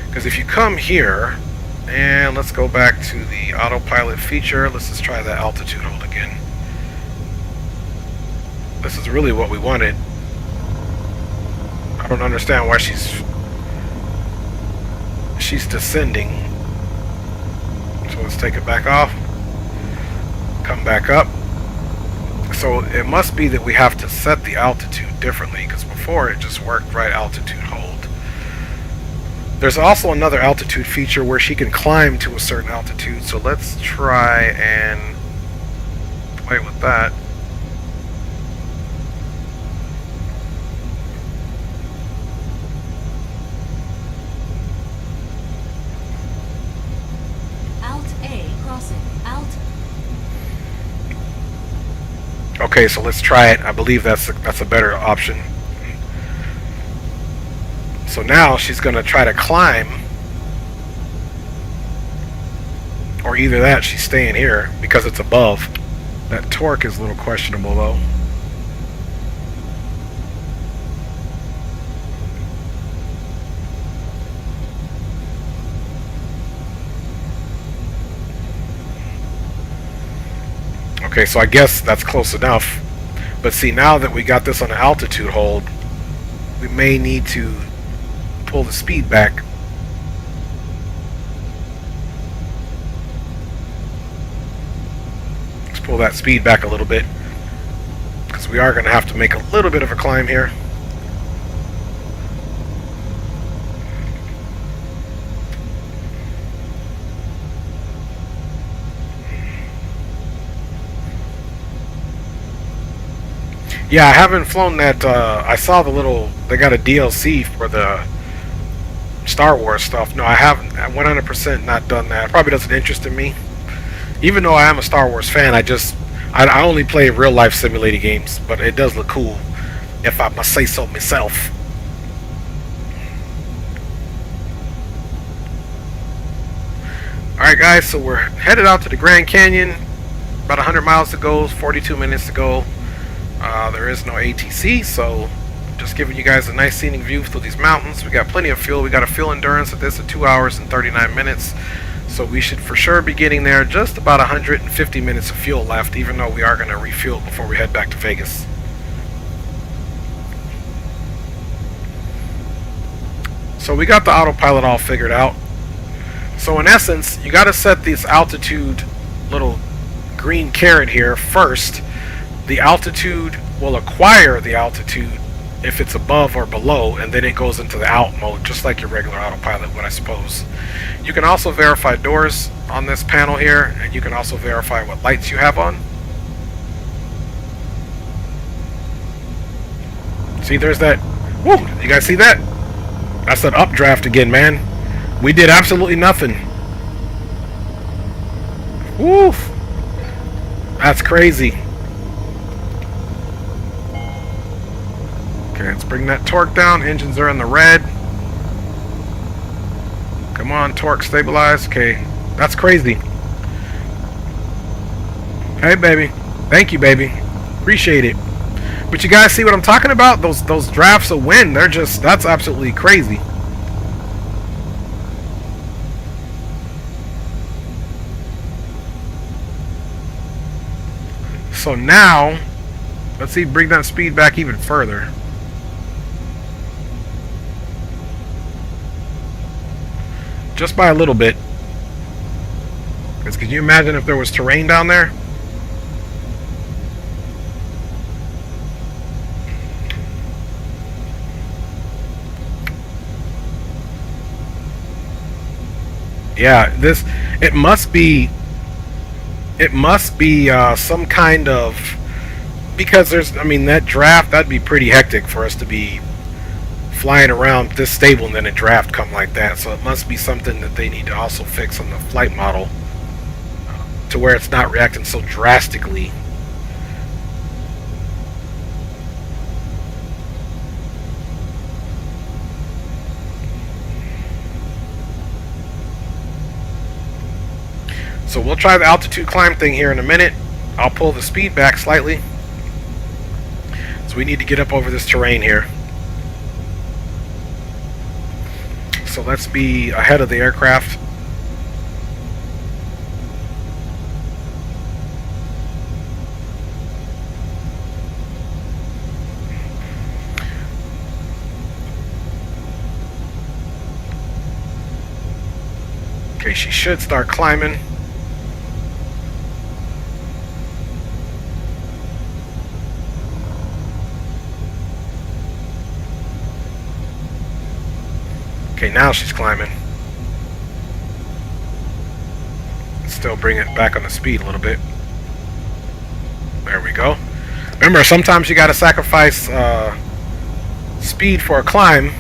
Because if you come here, and let's go back to the autopilot feature, let's just try that altitude hold again. This is really what we wanted. I don't understand why she's descending. So let's take it back off. Come back up. So it must be that we have to set the altitude differently, because before it just worked right altitude hold. There's also another altitude feature where she can climb to a certain altitude, so let's try and play with that. Okay, so let's try it. I believe that's a better option. So now she's going to try to climb, or either that, she's staying here because it's above. That torque is a little questionable though. Okay, so I guess that's close enough. But see, now that we got this on an altitude hold, we may need to pull the speed back. Let's pull that speed back a little bit, because we are going to have to make a little bit of a climb here. Yeah, I haven't flown that. I saw the little, they got a DLC for the Star Wars stuff. No, I haven't. 100% not done that. It probably doesn't interest in me. Even though I am a Star Wars fan, I only play real life simulated games, but it does look cool, if I must say so myself. Alright guys, so we're headed out to the Grand Canyon. About 100 miles to go, 42 minutes to go. There is no ATC, so just giving you guys a nice scenic view through these mountains. We got plenty of fuel. We got a fuel endurance at this at 2 hours and 39 minutes. So we should for sure be getting there. Just about 150 minutes of fuel left, even though we are going to refuel before we head back to Vegas. So we got the autopilot all figured out. So in essence, you got to set this altitude little green caret here first. The altitude will acquire the altitude if it's above or below, and then it goes into the out mode, just like your regular autopilot would, I suppose. You can also verify doors on this panel here, and you can also verify what lights you have on. See, there's that. Woo! You guys see that? That's an updraft again, man. We did absolutely nothing. Woo! That's crazy. Okay, let's bring that torque down. Engines are in the red. Come on, torque stabilize. Okay, that's crazy. Hey, baby. Thank you, baby. Appreciate it. But you guys see what I'm talking about? Those drafts of wind, they're just, that's absolutely crazy. So now, let's see, bring that speed back even further. Just by a little bit. Because could you imagine if there was terrain down there? Yeah, it must be some kind of, because there's, I mean, that draft, that'd be pretty hectic for us to be flying around this stable and then a draft come like that. So it must be something that they need to also fix on the flight model to where it's not reacting so drastically. So we'll try the altitude climb thing here in a minute. I'll pull the speed back slightly. So we need to get up over this terrain here. So let's be ahead of the aircraft. Okay, she should start climbing. Okay, now she's climbing. Still bring it back on the speed a little bit. There we go. Remember, sometimes you gotta sacrifice speed for a climb.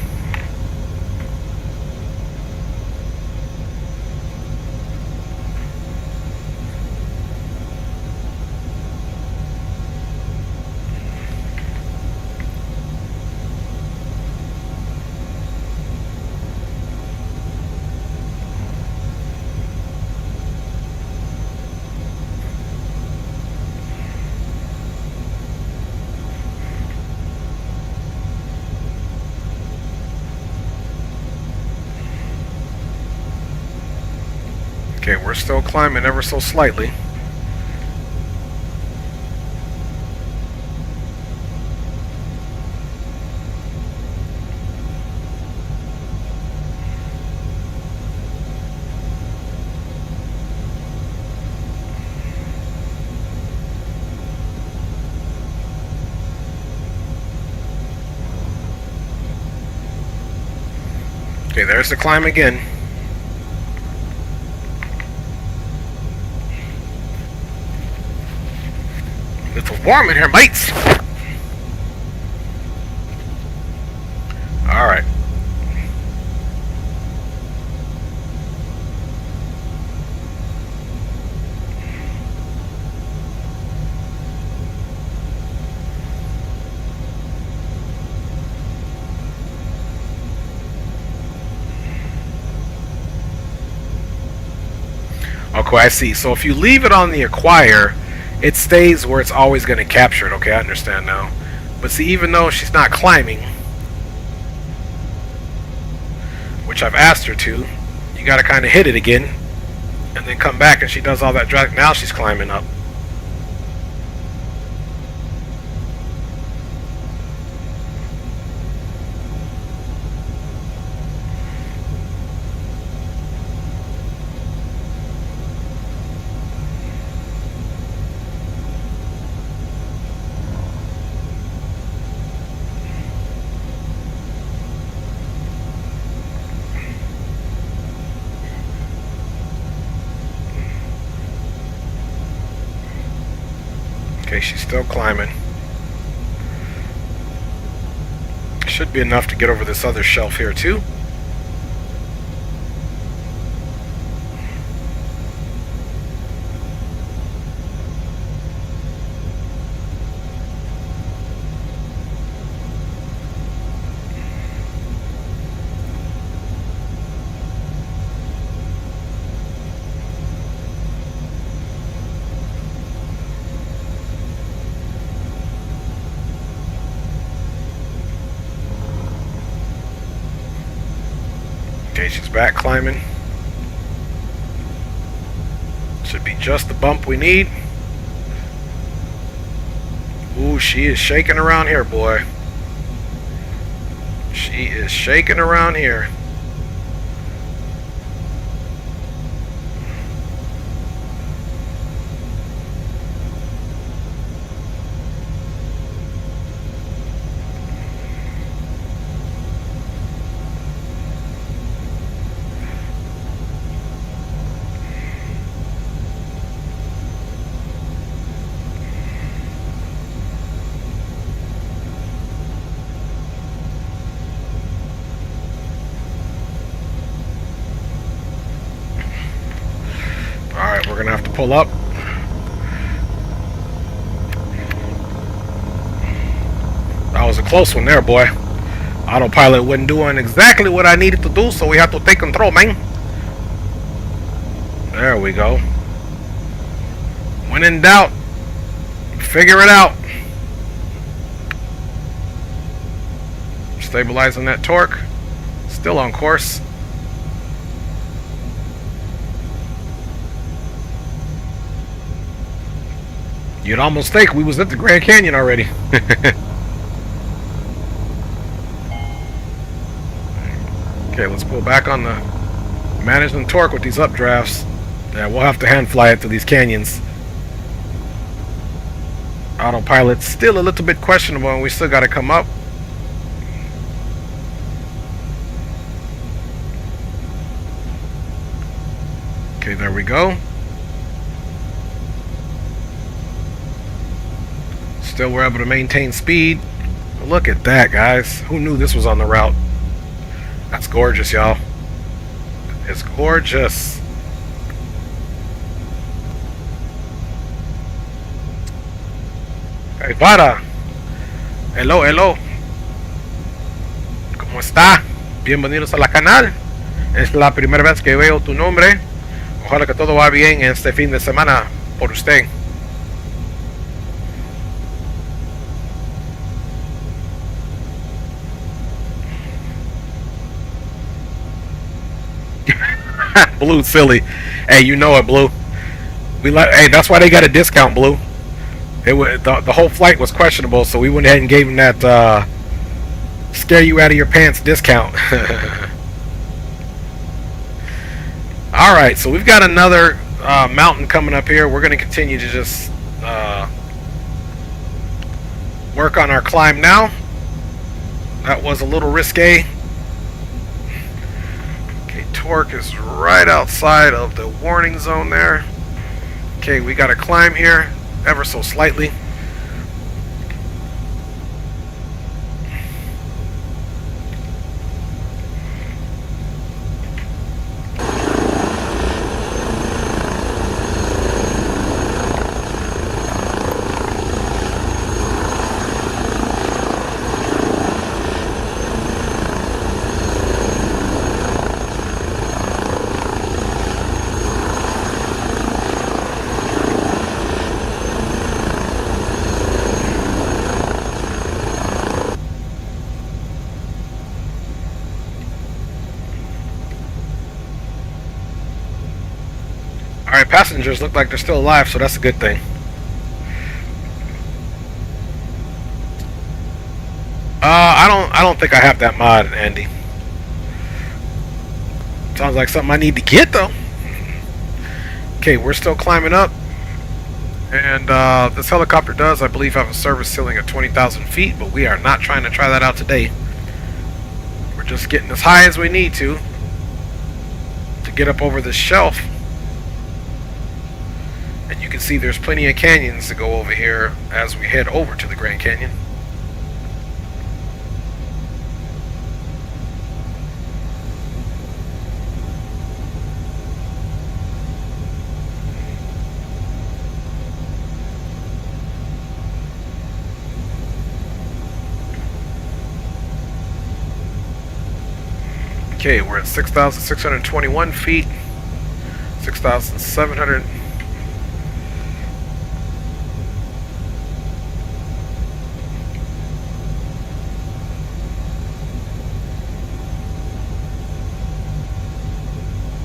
Okay, we're still climbing ever so slightly. Okay, there's the climb again. It's warm in here, mates. All right. Okay, I see. So if you leave it on the acquire, it stays where it's always going to capture it. Okay, I understand now. But see, even though she's not climbing, which I've asked her to, you got to kind of hit it again and then come back, and she does all that drag. Now she's climbing up. Okay, she's still climbing. Should be enough to get over this other shelf here too. Okay, she's back climbing. Should be just the bump we need. Ooh, she is shaking around here, boy. She is shaking around here. Alright, we're gonna have to pull up. That was a close one there, boy. Autopilot wasn't doing exactly what I needed to do, so we have to take control, man. There we go. When in doubt, figure it out. Stabilizing that torque. Still on course. You'd almost think we was at the Grand Canyon already. Okay, let's pull back on the managing torque with these updrafts. Yeah, we'll have to hand fly it to these canyons. Autopilot's still a little bit questionable, and we still got to come up. Okay, there we go. Still we're able to maintain speed. Look at that, guys. Who knew this was on the route? That's gorgeous, y'all. It's gorgeous. Hey, Vara. Hello, hello. ¿Cómo está? Bienvenidos a la canal. Es la primera vez que veo tu nombre. Ojalá que todo va bien este fin de semana por usted. Blue, silly. Hey, you know it, Blue. Hey, that's why they got a discount, Blue. The whole flight was questionable, so we went ahead and gave them that scare you out of your pants discount. Alright, so we've got another mountain coming up here. We're going to continue to just work on our climb now. That was a little risque. Okay, torque is right outside of the warning zone there. Okay, we got to climb here ever so slightly. Alright, passengers look like they're still alive, so that's a good thing. I don't think I have that mod, Andy. Sounds like something I need to get, though. Okay, we're still climbing up. And this helicopter does, I believe, have a service ceiling of 20,000 feet, but we are not trying to try that out today. We're just getting as high as we need to get up over this shelf. And you can see there's plenty of canyons to go over here as we head over to the Grand Canyon. Okay, we're at 6,621 feet, 6,700.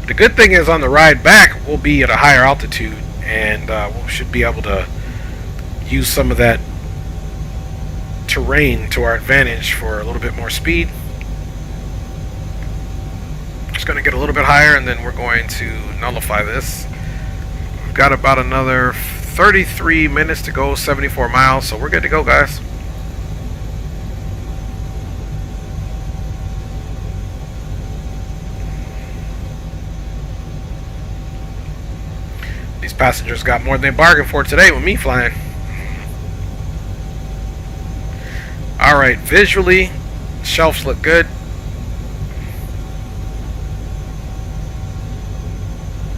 The good thing is on the ride back, we'll be at a higher altitude, and we should be able to use some of that terrain to our advantage for a little bit more speed. Just going to get a little bit higher, and then we're going to nullify this. We've got about another 33 minutes to go, 74 miles, so we're good to go, guys. These passengers got more than they bargained for today with me flying. Alright, visually, shelves look good.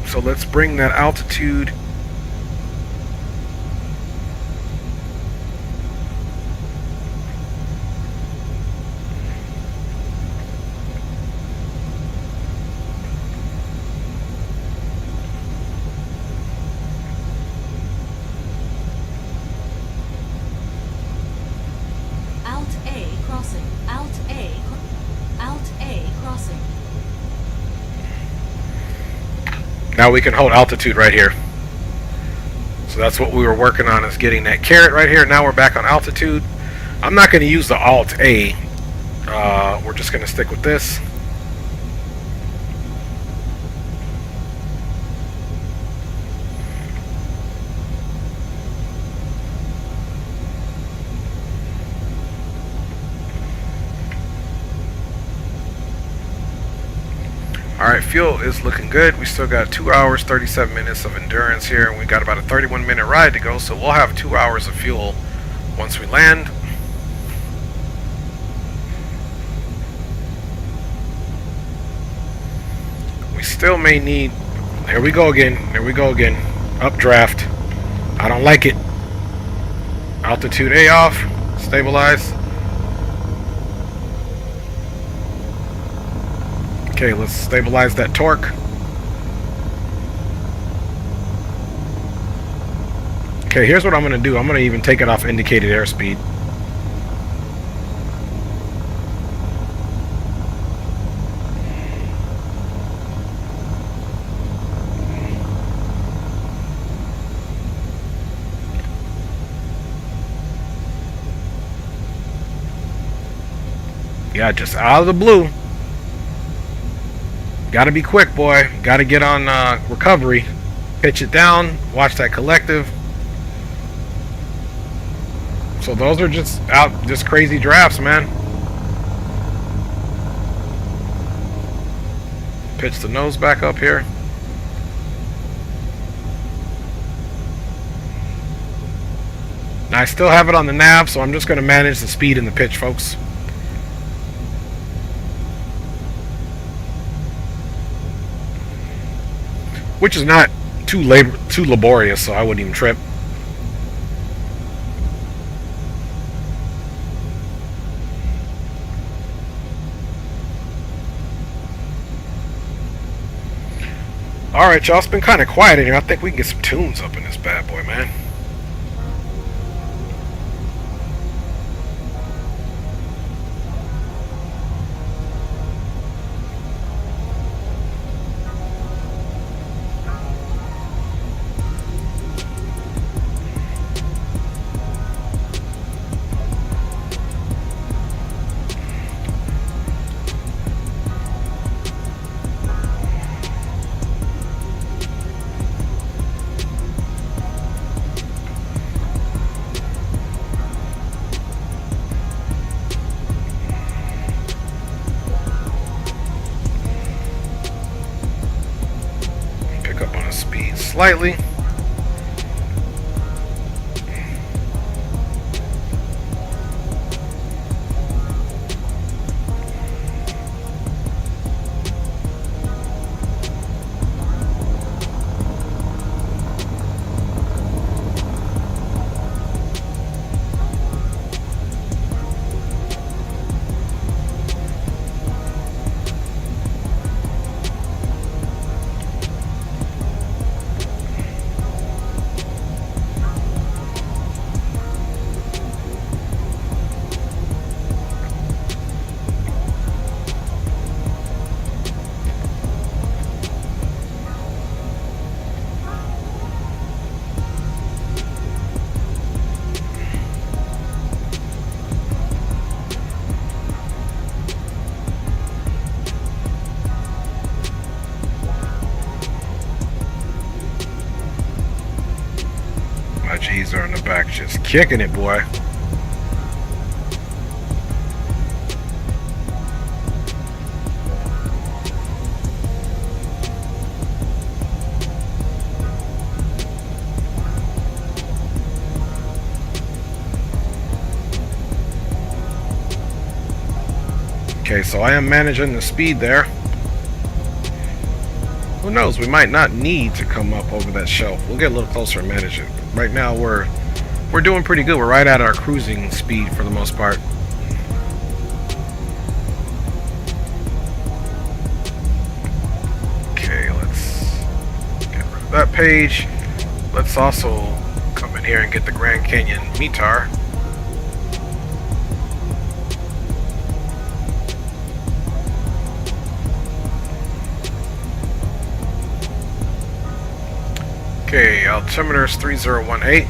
So let's bring that altitude Now we can hold altitude right here. So that's what we were working on, is getting that carrot right here. Now we're back on altitude. I'm not going to use the Alt A. We're just going to stick with this. Alright, fuel is looking good. We still got 2 hours, 37 minutes of endurance here, and we got about a 31-minute ride to go, so we'll have 2 hours of fuel once we land. We still may need... Here we go again. Here we go again. Updraft. I don't like it. Altitude A off. Stabilize. Okay, let's stabilize that torque. Okay, here's what I'm going to do. I'm going to even take it off indicated airspeed. Yeah, just out of the blue. Gotta be quick, boy. Gotta get on recovery. Pitch it down. Watch that collective. So those are just crazy drafts, man. Pitch the nose back up here. Now I still have it on the nav, so I'm just going to manage the speed and the pitch, folks. Which is not too laborious, so I wouldn't even trip. Alright, y'all, it's been kind of quiet in here. I think we can get some tunes up in this bad boy, man. Slightly. My G's are in the back just kicking it, boy. Okay, so I am managing the speed there. Who knows, we might not need to come up over that shelf. We'll get a little closer and manage it. Right now we're doing pretty good. We're right at our cruising speed for the most part. Okay, let's get rid of that page. Let's also come in here and get the Grand Canyon METAR. Okay, altimeter is 3018.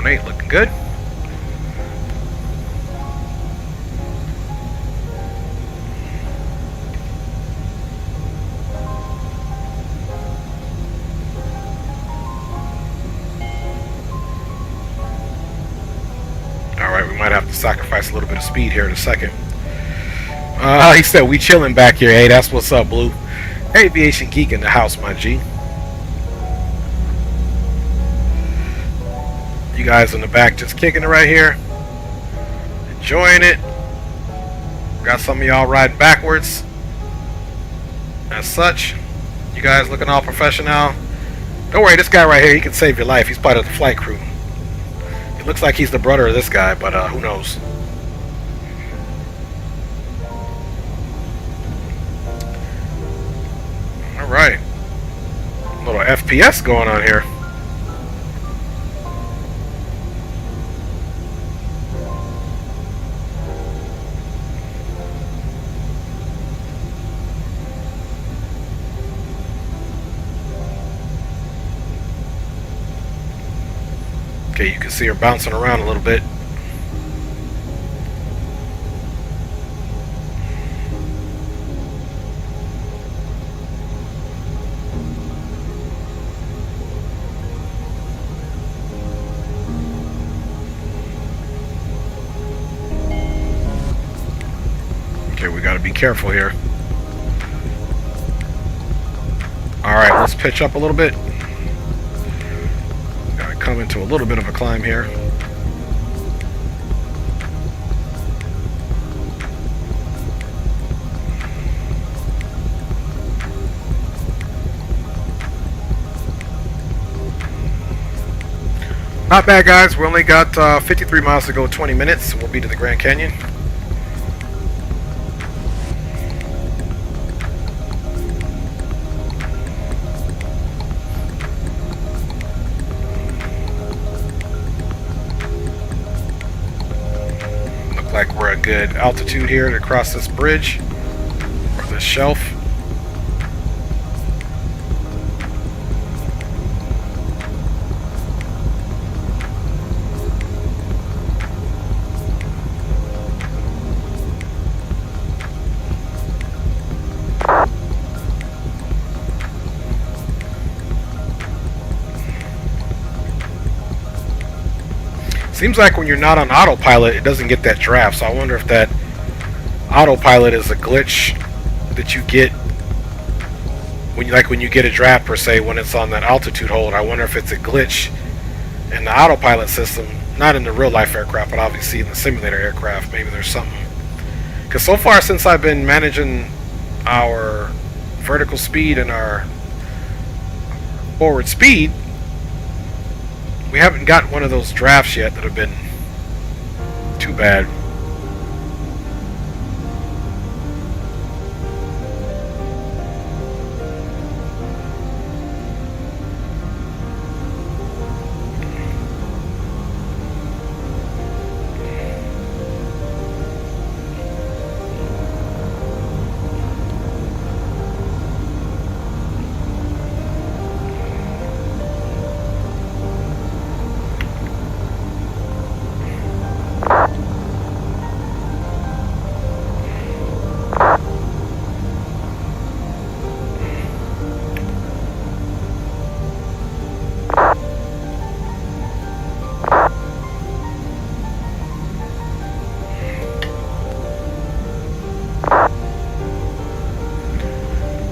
318, looking good. Alright, we might have to sacrifice a little bit of speed here in a second. He said we chilling back here. Hey, that's what's up, Blue. Aviation Geek in the house, my G. You guys in the back just kicking it right here. Enjoying it. Got some of y'all riding backwards. As such, you guys looking all professional. Don't worry, this guy right here, he can save your life. He's part of the flight crew. It looks like he's the brother of this guy, but who knows? Alright. A little FPS going on here. Okay, you can see her bouncing around a little bit. Okay, we got to be careful here. Alright, let's pitch up a little bit. Come into a little bit of a climb here. Not bad, guys. We only got 53 miles to go, 20 minutes. We'll be to the Grand Canyon. Like we're at good altitude here to cross this bridge or this shelf. Seems like when you're not on autopilot, it doesn't get that draft. So I wonder if that autopilot is a glitch that you get when you get a draft per se when it's on that altitude hold. I wonder if it's a glitch in the autopilot system, not in the real life aircraft, but obviously in the simulator aircraft. Maybe there's something. Because so far since I've been managing our vertical speed and our forward speed, we haven't got one of those drafts yet that have been too bad.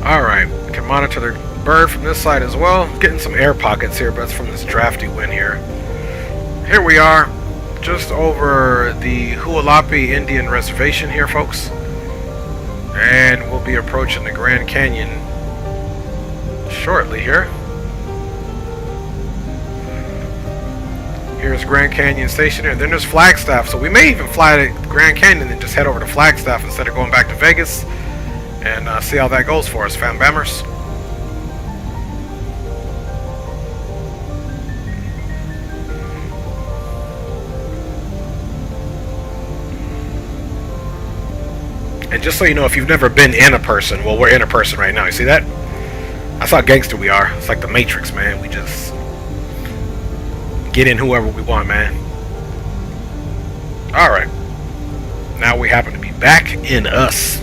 Alright, can monitor the bird from this side as well. Getting some air pockets here, but it's from this drafty wind here. Here we are, just over the Hualapi Indian Reservation here, folks. And we'll be approaching the Grand Canyon shortly here. Here's Grand Canyon Station, and then there's Flagstaff. So we may even fly to Grand Canyon and just head over to Flagstaff instead of going back to Vegas. And see how that goes for us, fam bammers. And just so you know, if you've never been in a person, well, we're in a person right now. You see that? That's how gangster we are. It's like the Matrix, man. We just get in whoever we want, man. Alright. Now we happen to be back in us.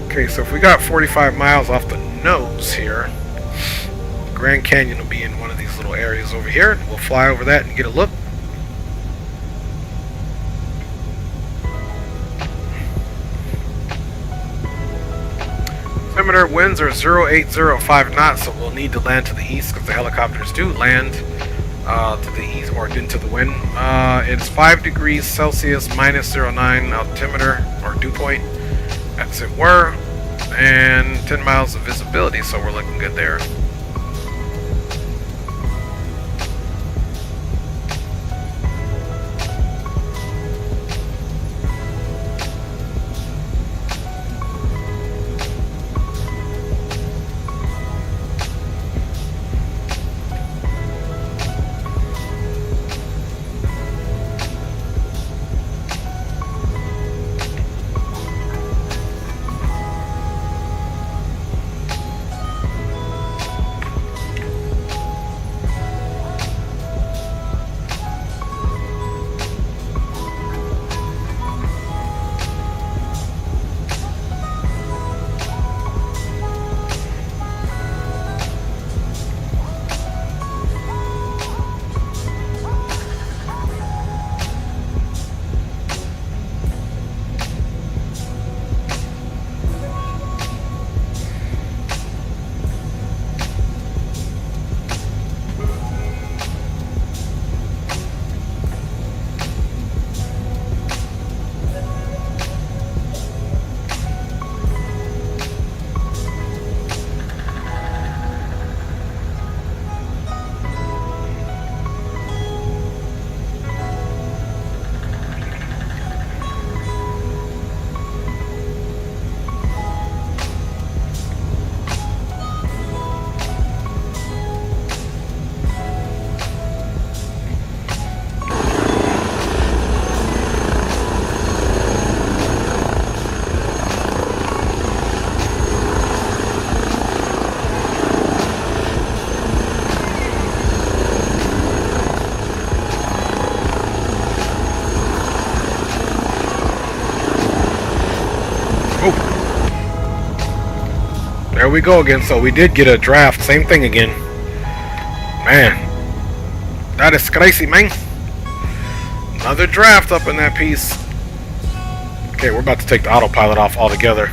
Okay, so if we got 45 miles off the nose here, Grand Canyon will be in one of these little areas over here. We'll fly over that and get a look. Altimeter winds are 0805 knots, so we'll need to land to the east because the helicopters do land to the east or into the wind. It's 5 degrees Celsius minus 09 altimeter or dew point, as it were, and 10 miles of visibility, so we're looking good there. There we go again. So we did get a draft. Same thing again. Man, that is crazy, man. Another draft up in that piece. Okay, we're about to take the autopilot off altogether.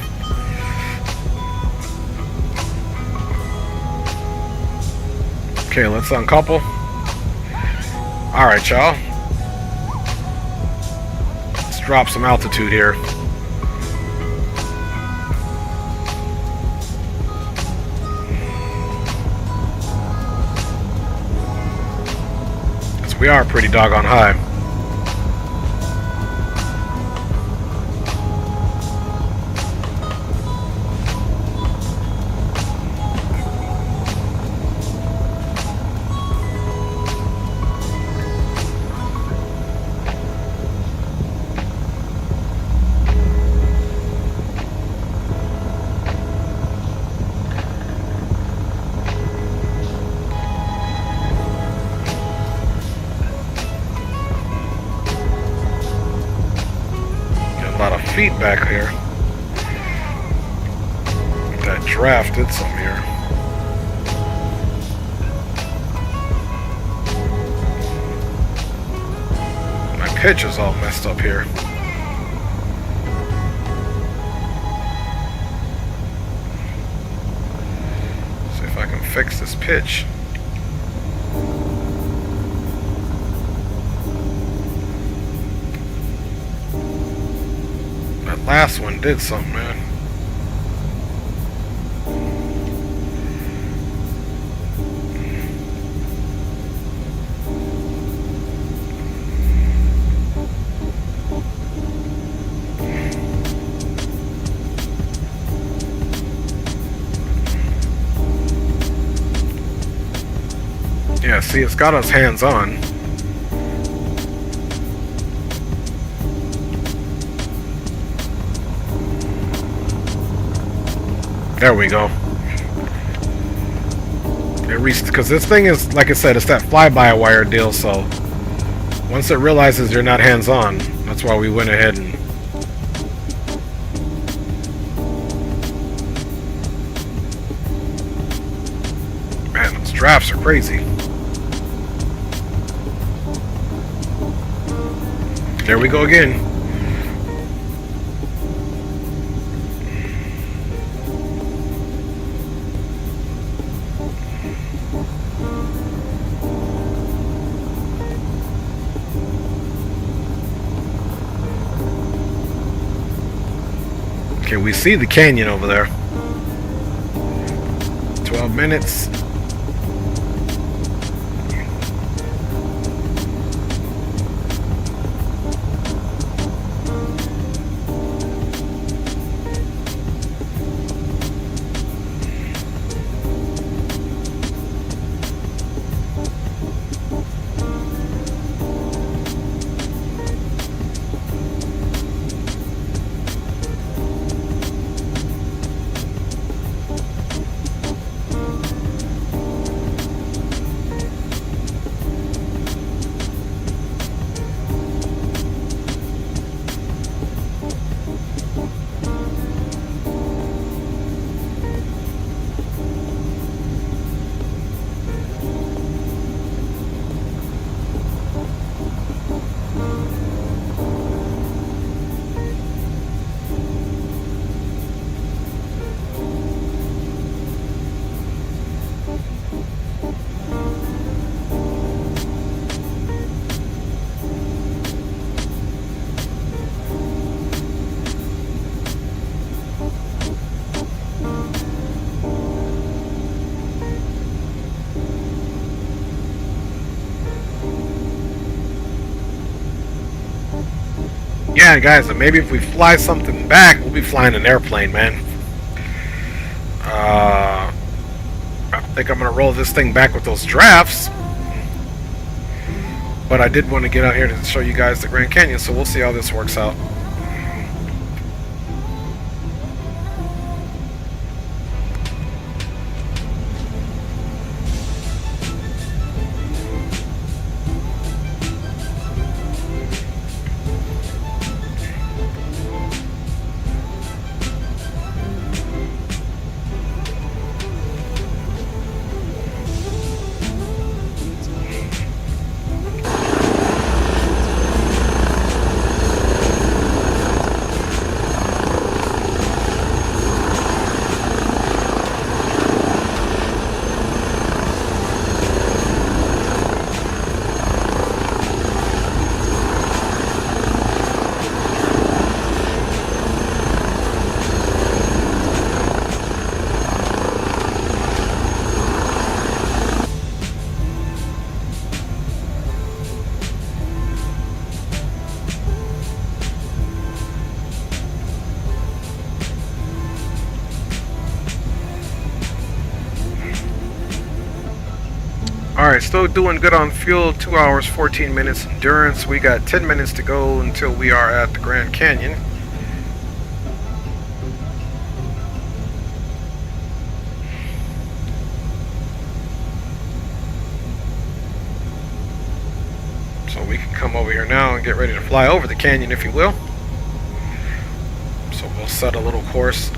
Okay, let's uncouple. Alright, y'all. Let's drop some altitude here. We are pretty doggone high. Feedback here. That draft did some here. My pitch is all messed up here. See if I can fix this pitch. Last one did something, man. Yeah, see, it's got us hands on. There we go. It reached, because this thing is, like I said, it's that fly-by-wire deal, so once it realizes you're not hands-on, that's why we went ahead and man, those drafts are crazy. There we go again. Okay, we see the canyon over there. 12 minutes. Yeah, guys, maybe if we fly something back, we'll be flying an airplane, man. I think I'm going to roll this thing back with those drafts. But I did want to get out here to show you guys the Grand Canyon, so we'll see how this works out. Alright, still doing good on fuel, 2 hours, 14 minutes endurance. We got 10 minutes to go until we are at the Grand Canyon. So we can come over here now and get ready to fly over the canyon, if you will. So we'll set a little course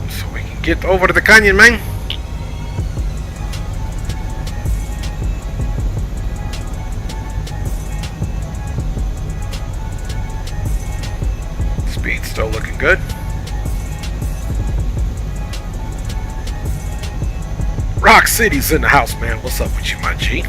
so we can get over to the canyon, man. Speed's still looking good. Rock City's in the house, man. What's up with you, my G?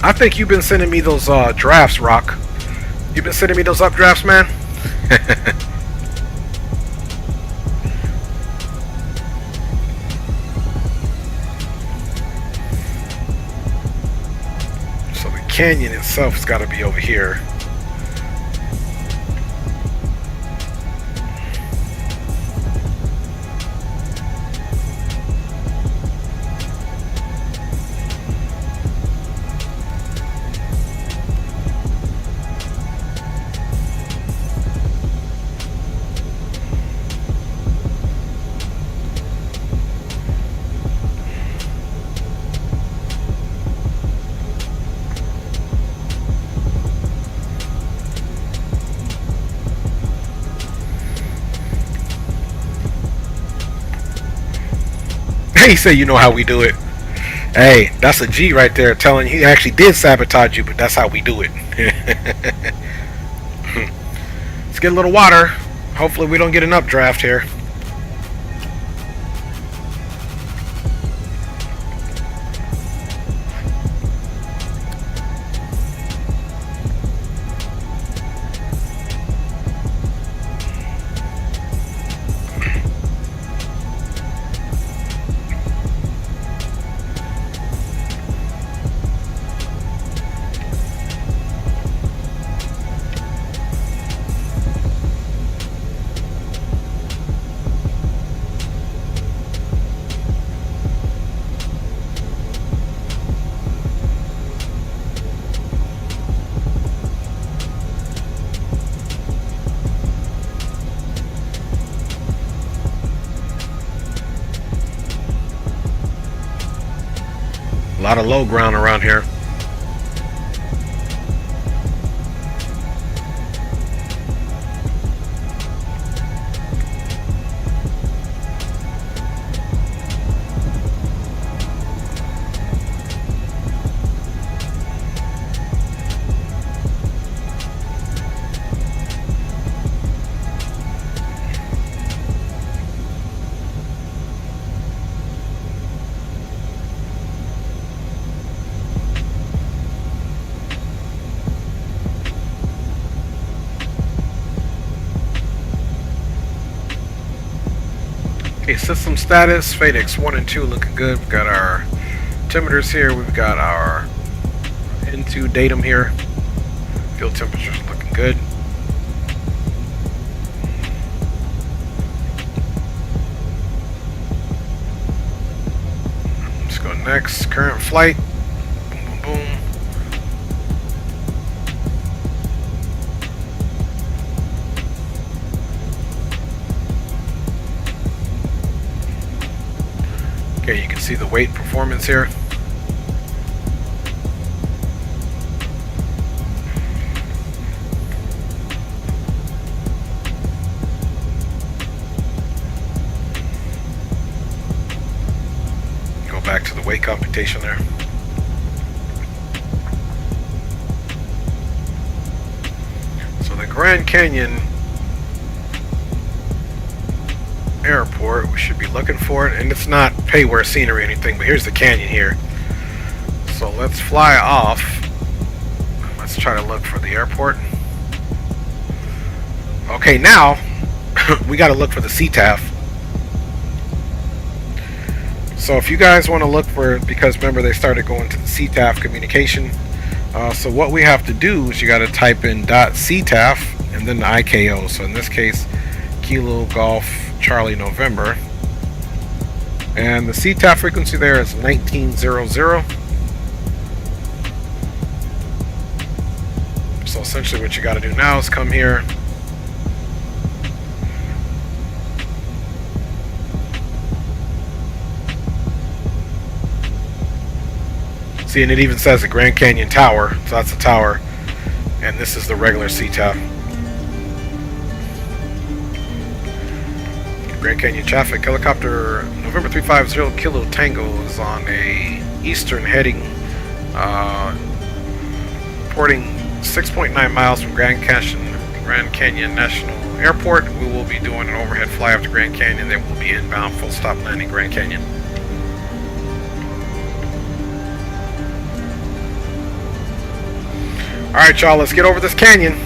I think you've been sending me those drafts, Rock. You've been sending me those updrafts, man? So the canyon itself has got to be over here. He said, you know how we do it. Hey, that's a G right there telling you he actually did sabotage you, but that's how we do it. Let's get a little water. Hopefully we don't get an updraft here. A lot of low ground around here. Okay, system status, FADEX 1 and 2 looking good. We've got our altimeters here. We've got our N2 datum here. Fuel temperatures looking good. Let's go next. Current flight. Boom, boom, boom. Okay, you can see the weight performance here. Go back to the weight computation there. So the Grand Canyon Airport, we should be looking for it, and it's not pay where scenery or anything, but here's the canyon here. So let's fly off. Let's try to look for the airport. Okay, now we got to look for the CTAF. So if you guys want to look for it, because remember they started going to the CTAF communication, so what we have to do is you got to type in .ctaf and then the IKO. So in this case, Kilo Golf Charlie November, and the CTAF frequency there is 1900. So essentially what you got to do now is come here, see, and it even says the Grand Canyon Tower, so that's the tower, and this is the regular CTAF. Grand Canyon traffic, helicopter November 350 Kilo Tango is on a eastern heading, reporting 6.9 miles from Grand Canyon National Airport. We will be doing an overhead fly up to Grand Canyon, then we'll be inbound full stop landing Grand Canyon. Alright y'all, let's get over this canyon.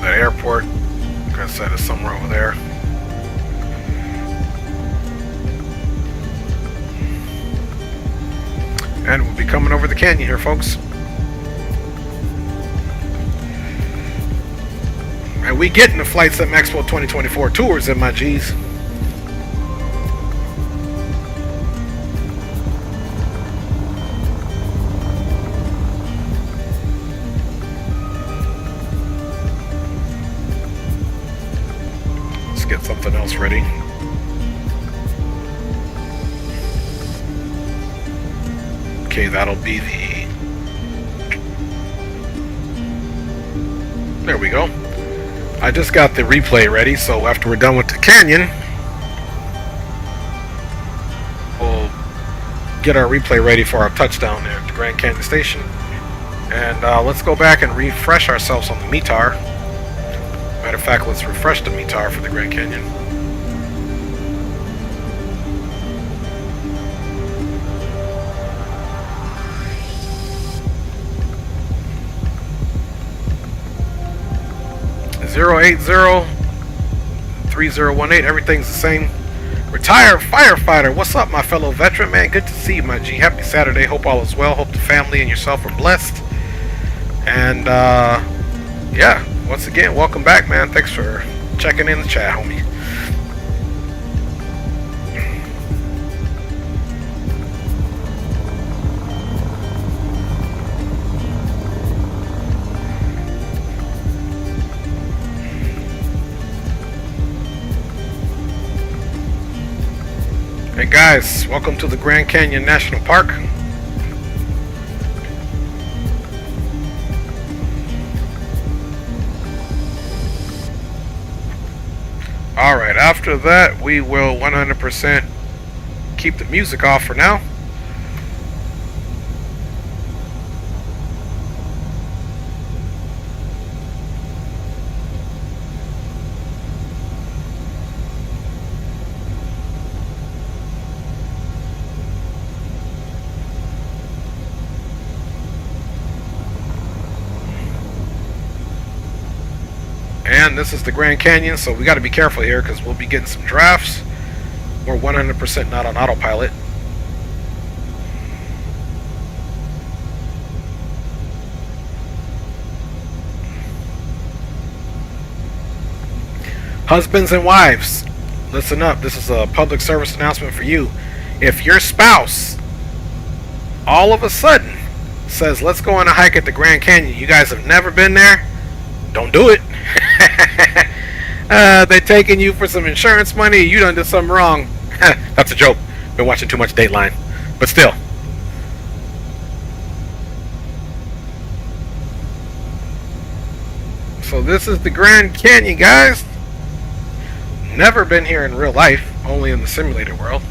Airport. I'm gonna set it somewhere over there. And we'll be coming over the canyon here, folks. And we getting the Flight Sim Expo 2024 tours in my G's. Get something else ready. Okay, that'll be the... There we go. I just got the replay ready, so after we're done with the canyon, we'll get our replay ready for our touchdown there at the Grand Canyon Station. And let's go back and refresh ourselves on the METAR. Matter of fact, let's refresh the METAR for the Grand Canyon. (080) everything's the same. Retired firefighter, what's up, my fellow veteran, man? Good to see you, my G. Happy Saturday. Hope all is well. Hope the family and yourself are blessed. And yeah, once again, welcome back, man. Thanks for checking in the chat, homie. Hey guys, welcome to the Grand Canyon National Park. Alright, after that we will 100% keep the music off for now. And this is the Grand Canyon, so we got to be careful here because we'll be getting some drafts. We're 100% not on autopilot. Husbands and wives, listen up. This is a public service announcement for you. If your spouse all of a sudden says, let's go on a hike at the Grand Canyon, you guys have never been there, don't do it. They're taking you for some insurance money. You done did something wrong. That's a joke. Been watching too much Dateline. But still. So this is the Grand Canyon, guys. Never been here in real life. Only in the simulator world.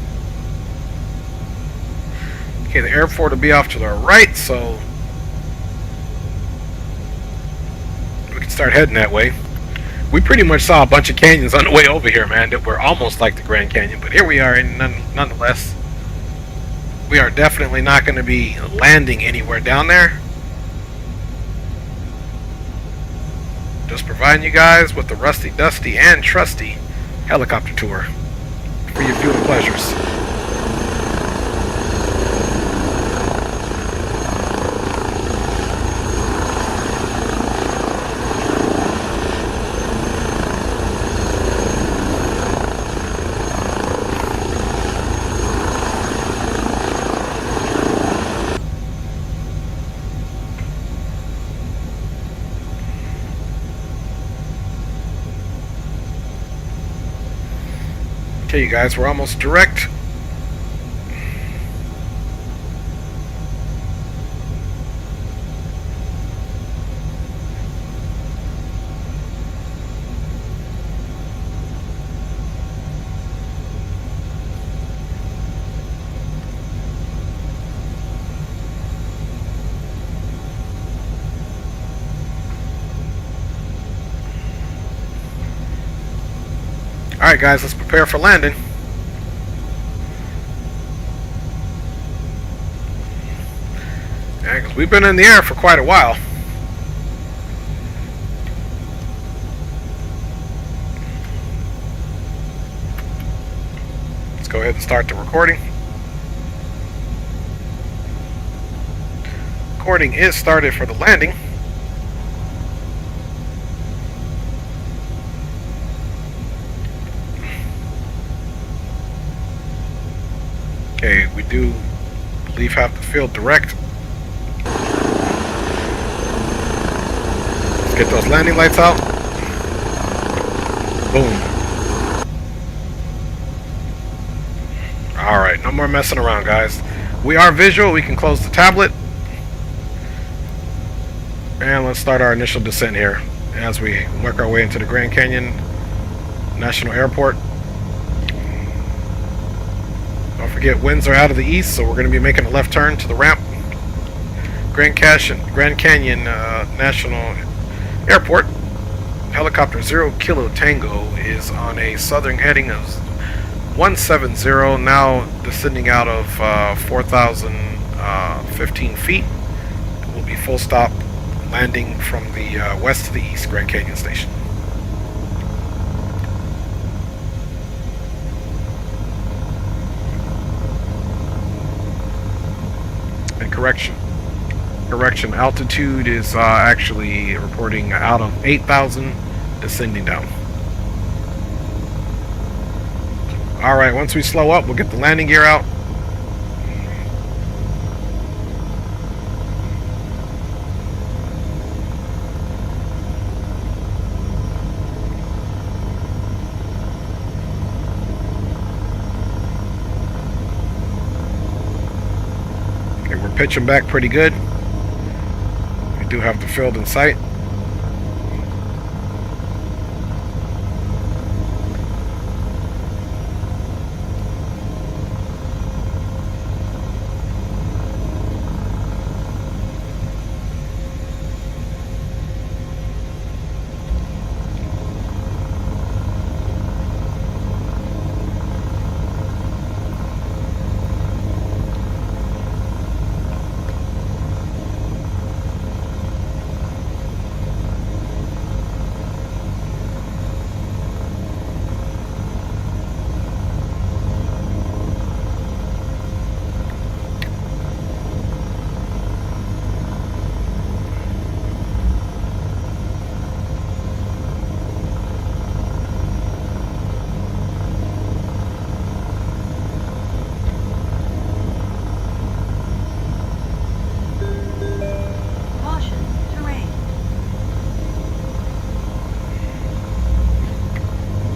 Okay, the airport will be off to the right, so we can start heading that way. We pretty much saw a bunch of canyons on the way over here, man, that were almost like the Grand Canyon, but here we are, and nonetheless, we are definitely not going to be landing anywhere down there. Just providing you guys with the rusty, dusty, and trusty helicopter tour for your viewing pleasures. Okay, you guys, we're almost direct. Alright guys, let's prepare for landing. Yeah, 'cause we've been in the air for quite a while. Let's go ahead and start the recording. Recording is started for the landing. Okay, we do believe have the field direct. Let's get those landing lights out. Boom. Alright, no more messing around, guys. We are visual. We can close the tablet. And let's start our initial descent here as we work our way into the Grand Canyon National Airport. Don't forget, winds are out of the east, so we're going to be making a left turn to the ramp. Grand Canyon National Airport. Helicopter 0 Kilo Tango is on a southern heading of 170, now descending out of 4,015 feet. It will be full stop, landing from the west to the east, Grand Canyon Station. And correction, altitude is actually reporting out of 8,000, descending down. Alright, once we slow up, we'll get the landing gear out. Okay, we're pitching back pretty good. We do have the field in sight.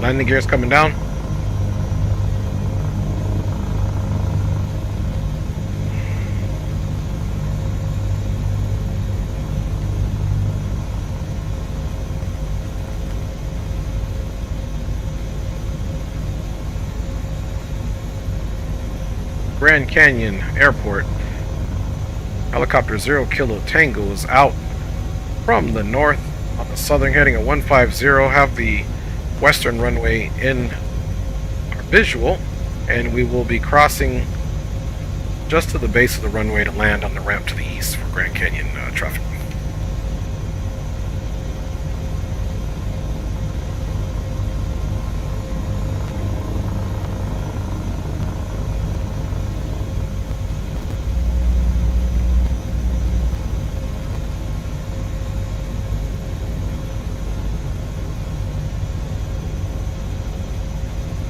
Landing gear is coming down. Grand Canyon Airport. Helicopter 0 Kilo Tango is out from the north on the southern heading of 150. Have the western runway in our visual, and we will be crossing just to the base of the runway to land on the ramp to the east for Grand Canyon traffic.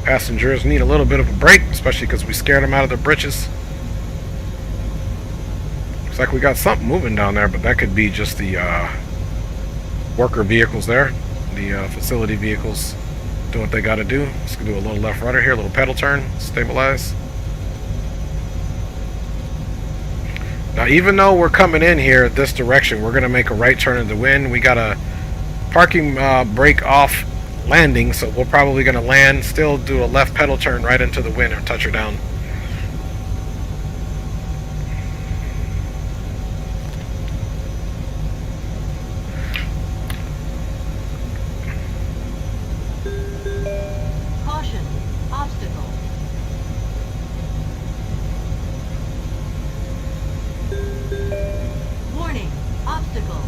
Passengers need a little bit of a break, especially because we scared them out of their britches. Looks like we got something moving down there, but that could be just the worker vehicles there. The facility vehicles doing what they got to do. Let's do a little left rudder here, a little pedal turn, stabilize. Now, even though we're coming in here this direction, we're going to make a right turn in the wind. We got a parking brake off landing, so we're probably going to land, still do a left pedal turn right into the wind and touch her down. Caution, obstacle. Warning, obstacle.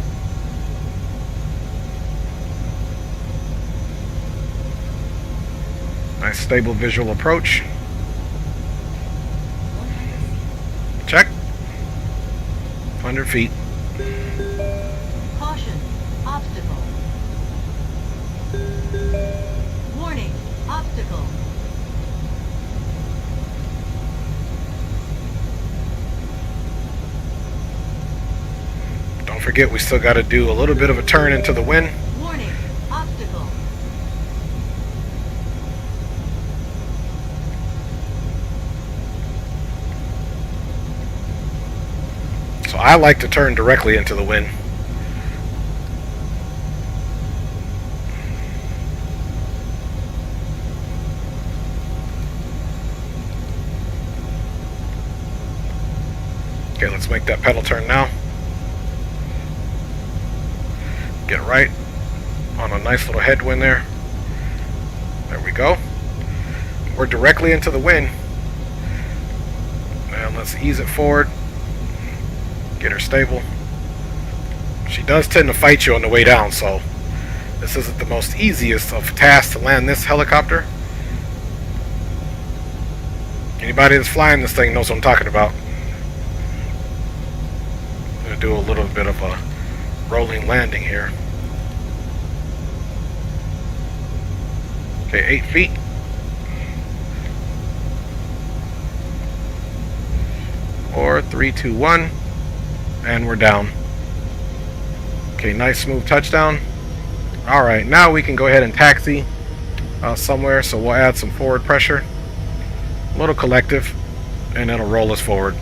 Nice stable visual approach. Check. 100 feet. Caution, obstacle. Warning, obstacle. Don't forget, we still got to do a little bit of a turn into the wind. Warning, obstacle. So I like to turn directly into the wind. Okay, let's make that pedal turn now. Get right on a nice little headwind there. There we go. We're directly into the wind. And let's ease it forward. Get her stable. She does tend to fight you on the way down, so this isn't the most easiest of tasks to land this helicopter. Anybody that's flying this thing knows what I'm talking about. I'm going to do a little bit of a rolling landing here. Okay, 8 feet. Four, 3, 2, 1. And we're down. Okay, nice smooth touchdown. Alright, now we can go ahead and taxi somewhere, so we'll add some forward pressure. A little collective, and it'll roll us forward.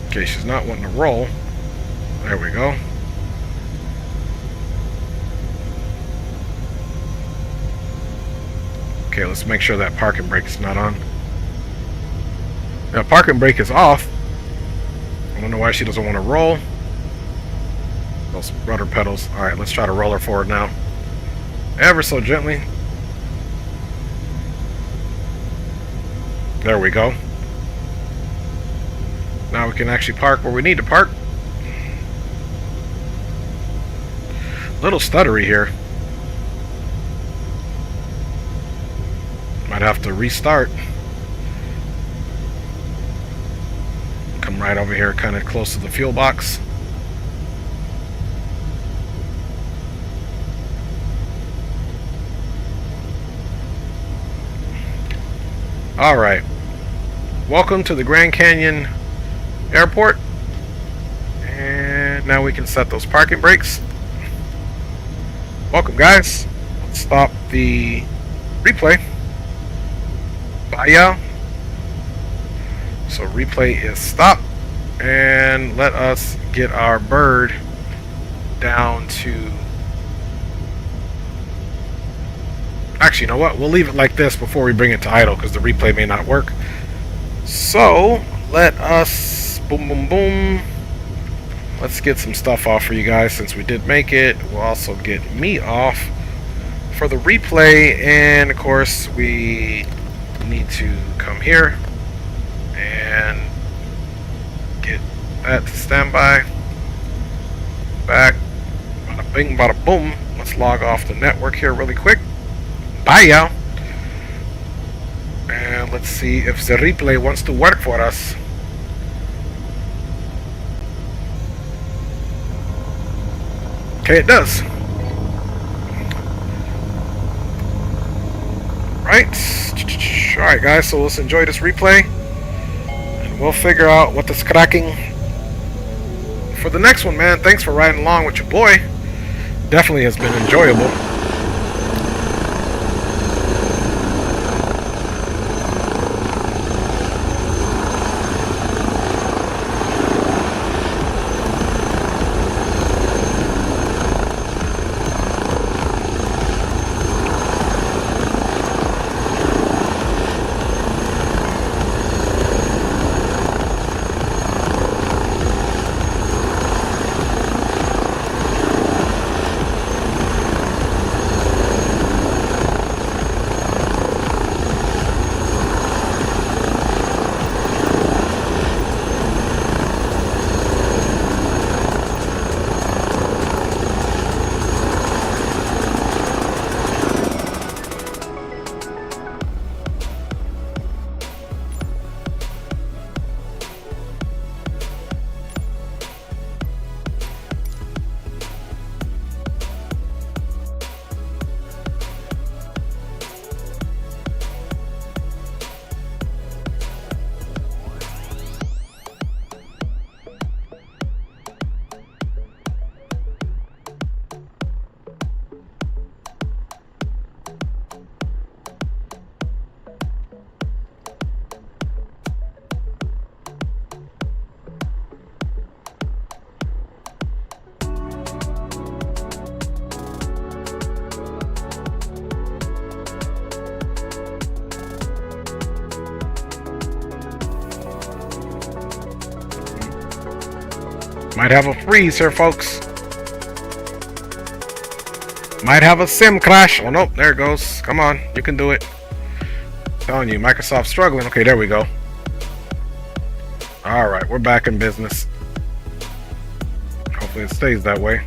Okay, she's not wanting to roll. There we go. Okay, let's make sure that parking brake is not on. Now, parking brake is off. I don't know why she doesn't want to roll. Those rudder pedals. Alright, let's try to roll her forward now. Ever so gently. There we go. Now we can actually park where we need to park. Little stuttery here. Might have to restart. Come right over here, kind of close to the fuel box. Alright. Welcome to the Grand Canyon Airport. And now we can set those parking brakes. Welcome, guys. Let's stop the replay. Bye. So replay is stopped, and let us get our bird down to, actually, you know what, we'll leave it like this before we bring it to idle because the replay may not work. So let us boom, let's get some stuff off for you guys since we did make it. We'll also get me off for the replay, and of course we need to come here and get that to standby. Back. Bada bing, bada boom. Let's log off the network here really quick. Bye, y'all. And let's see if the replay wants to work for us. Okay, it does. Right. Alright, guys, so let's enjoy this replay. And we'll figure out what is cracking for the next one, man. Thanks for riding along with your boy. Definitely has been enjoyable. Might have a freeze here, folks. Might have a sim crash. Oh, nope. There it goes. Come on. You can do it. I'm telling you, Microsoft's struggling. Okay, there we go. Alright, we're back in business. Hopefully it stays that way.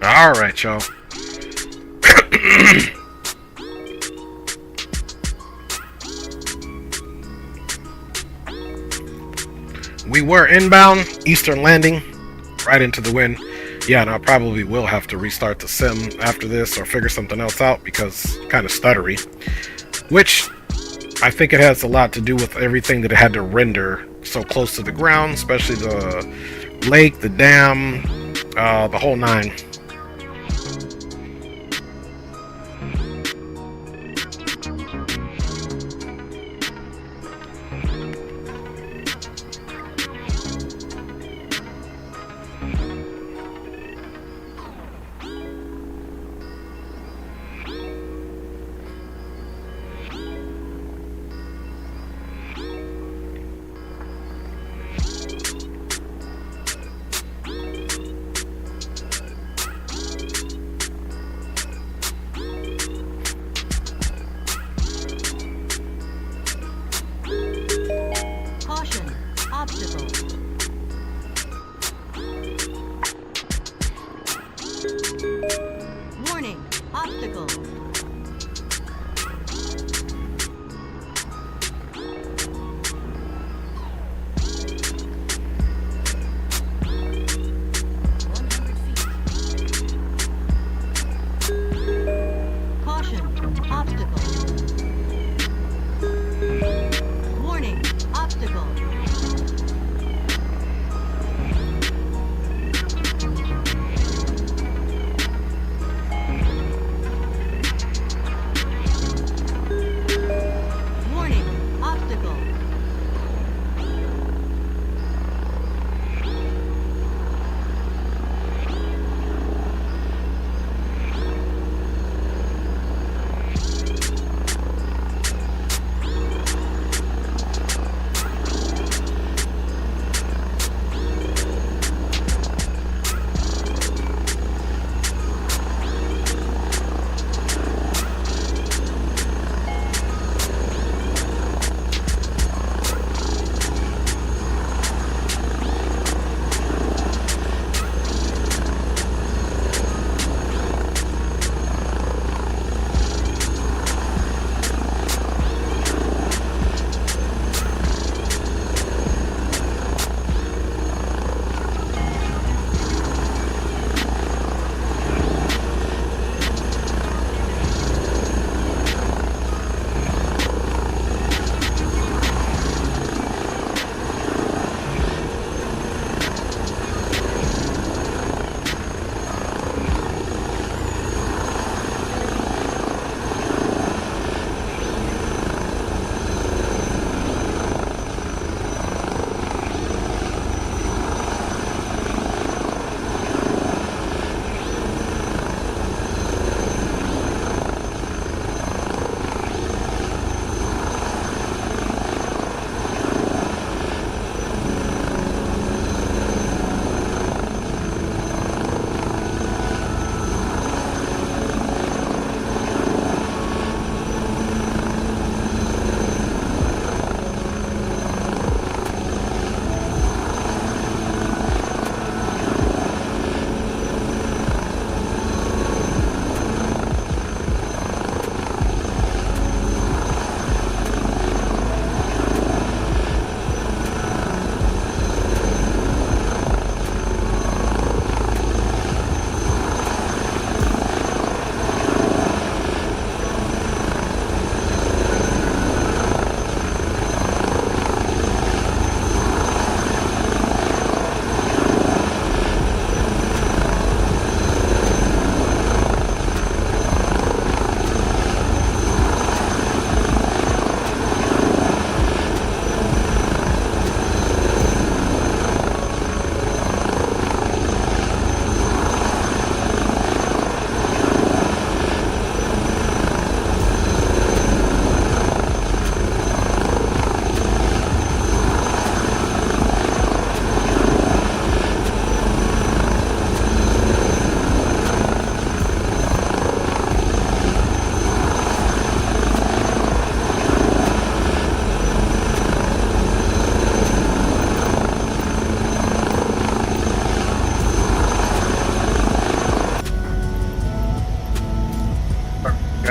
Alright, y'all. We were inbound, Eastern landing, right into the wind. Yeah, and I probably will have to restart the sim after this or figure something else out because kind of stuttery. Which I think it has a lot to do with everything that it had to render so close to the ground, especially the lake, the dam, the whole nine.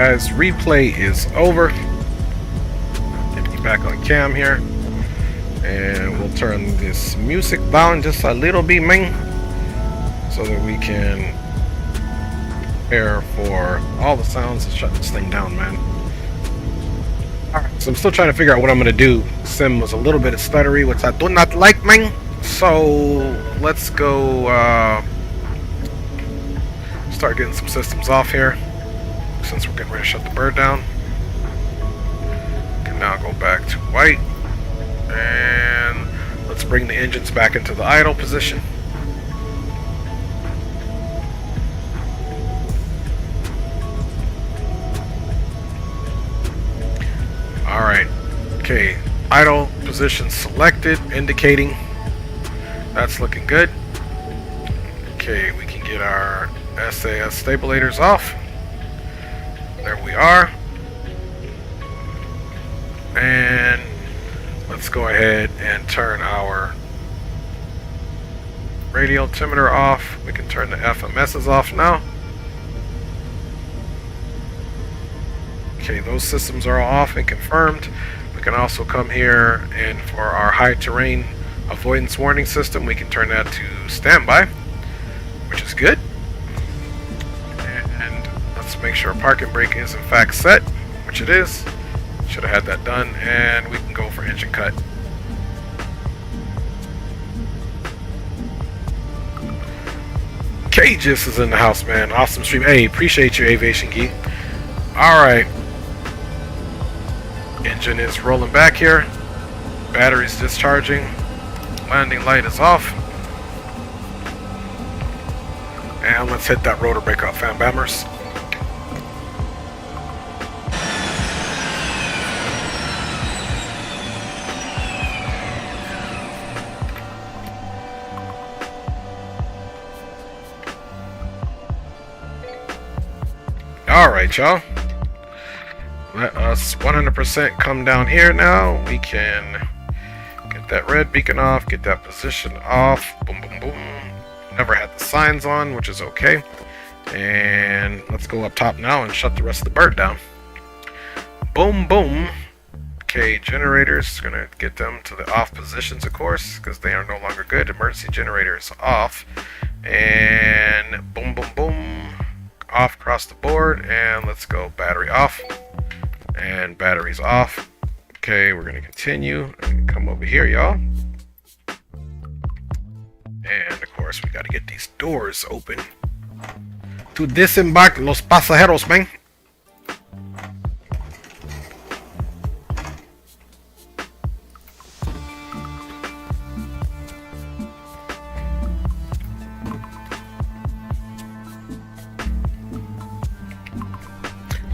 guys, replay is over. Get me back on cam here. And we'll turn this music down just a little bit, man, so that we can prepare for all the sounds and shut this thing down, man. Alright, so I'm still trying to figure out what I'm going to do. Sim was a little bit stuttery, which I do not like, man. So let's go start getting some systems off here, since we're getting ready to shut the bird down. Can now go back to white. And let's bring the engines back into the idle position. Alright, okay, idle position selected, indicating that's looking good. Okay, we can get our SAS stabilators off. There we are. And let's go ahead and turn our radio altimeter off. We can turn the FMSs off now. Okay, those systems are all off and confirmed. We can also come here, and for our high terrain avoidance warning system, we can turn that to standby, which is good. And let's make sure parking brake is in fact set, which it is. Should have had that done, and we can go for engine cut. Cages is in the house, man. Awesome stream. Hey, appreciate you, Aviation Geek. Alright. Engine is rolling back here. Battery's discharging. Landing light is off. And let's hit that rotor brake off, fan bammers. Alright, y'all. Let us 100% come down here now. We can get that red beacon off, get that position off. Boom, boom, boom. Never had the signs on, which is okay. And let's go up top now and shut the rest of the bird down. Boom, boom. Okay, generators, gonna get them to the off positions, of course, because they are no longer good. Emergency generators off. And boom, boom, boom. Off across the board. And let's go battery off. And batteries off. Okay, we're gonna continue and come over here, y'all. And of course, we gotta get these doors open to disembark los pasajeros, man.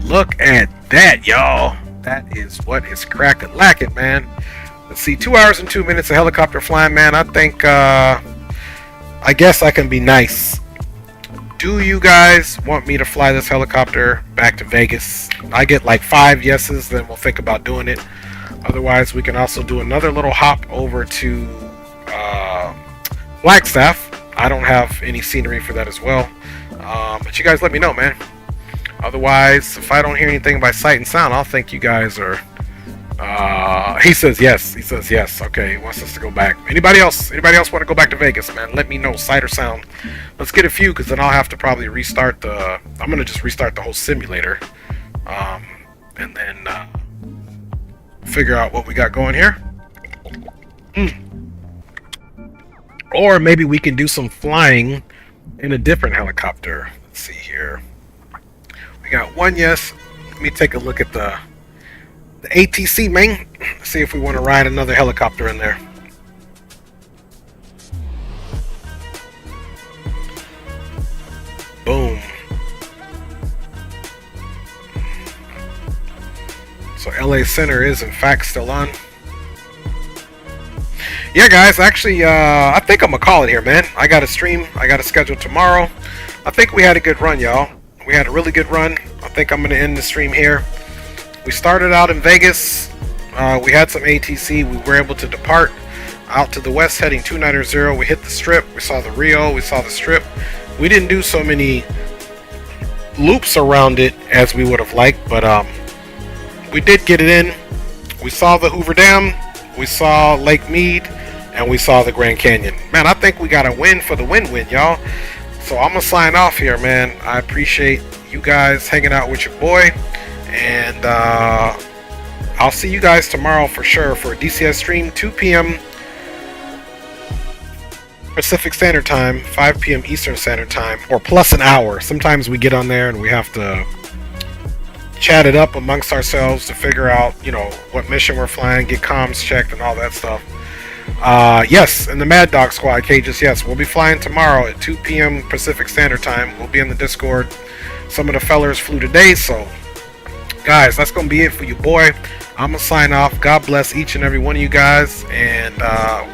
Look at that, y'all. That is what is crack-a-lackin', man. Let's see, 2 hours and 2 minutes of helicopter flying, man. I think, I guess I can be nice. Do you guys want me to fly this helicopter back to Vegas? I get like 5 yeses, then we'll think about doing it. Otherwise, we can also do another little hop over to Flagstaff. I don't have any scenery for that as well. But you guys let me know, man. Otherwise, if I don't hear anything by sight and sound, I'll think you guys are... he says yes. He says yes. Okay, he wants us to go back. Anybody else? Anybody else want to go back to Vegas, man? Let me know, sight or sound. Let's get a few, because then I'll have to probably restart the... I'm going to just restart the whole simulator. And then figure out what we got going here. Or maybe we can do some flying in a different helicopter. Let's see here. Got one yes. Let me take a look at the ATC, man. See if we want to ride another helicopter in there. Boom. So LA Center is in fact still on. Yeah, guys, actually, I think I'm gonna call it here, man. I got a stream. I got a schedule tomorrow. I think we had a good run, y'all. We had a really good run. I think I'm going to end the stream here. We started out in Vegas. We had some ATC. We were able to depart out to the west heading 290. We hit the strip. We saw the Rio. We saw the strip. We didn't do so many loops around it as we would have liked, but we did get it in. We saw the Hoover Dam, we saw Lake Mead, and we saw the Grand Canyon. Man, I think we got a win for the win-win, y'all. So I'm gonna sign off here, man. I appreciate you guys hanging out with your boy, and I'll see you guys tomorrow for sure for a DCS stream, 2 p.m. Pacific Standard Time, 5 p.m. Eastern Standard Time, or plus an hour. Sometimes we get on there and we have to chat it up amongst ourselves to figure out, you know, what mission we're flying, get comms checked and all that stuff. Yes, and the Mad Dog Squad cages, yes, we'll be flying tomorrow at 2 p.m. Pacific Standard Time. We'll be in the Discord. Some of the fellers flew today, so guys, that's gonna be it for you, boy. I'm gonna sign off. God bless each and every one of you guys, and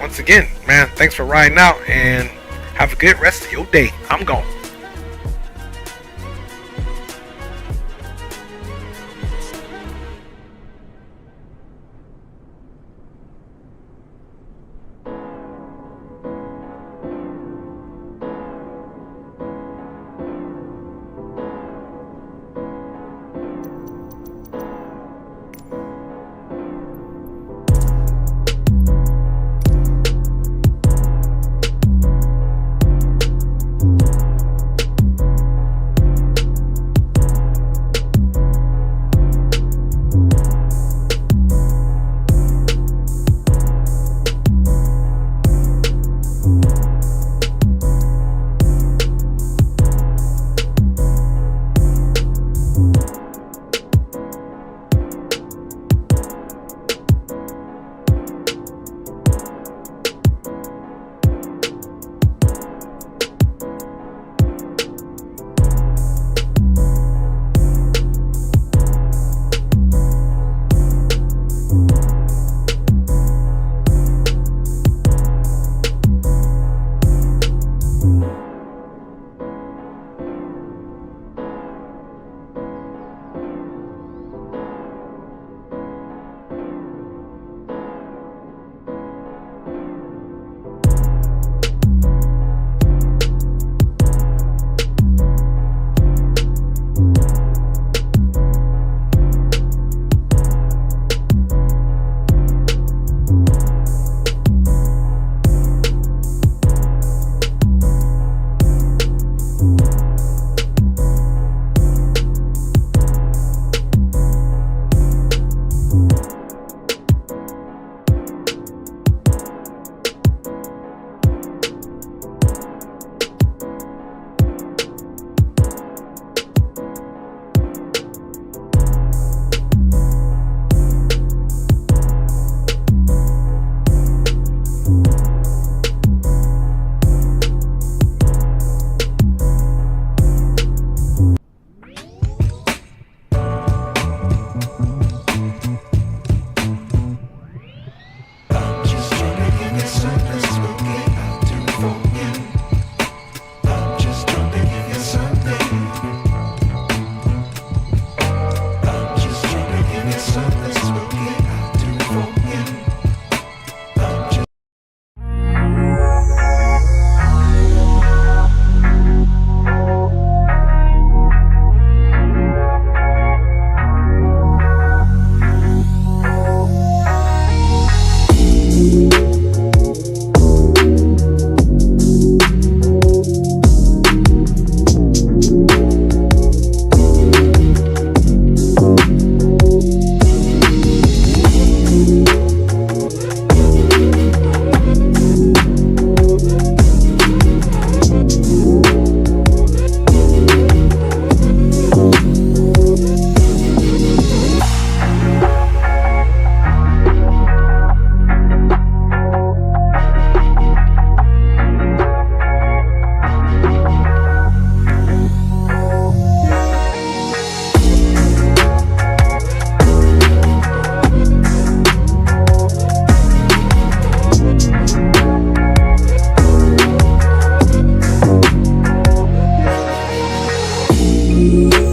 once again, man, thanks for riding out, and have a good rest of your day. I'm gone. you.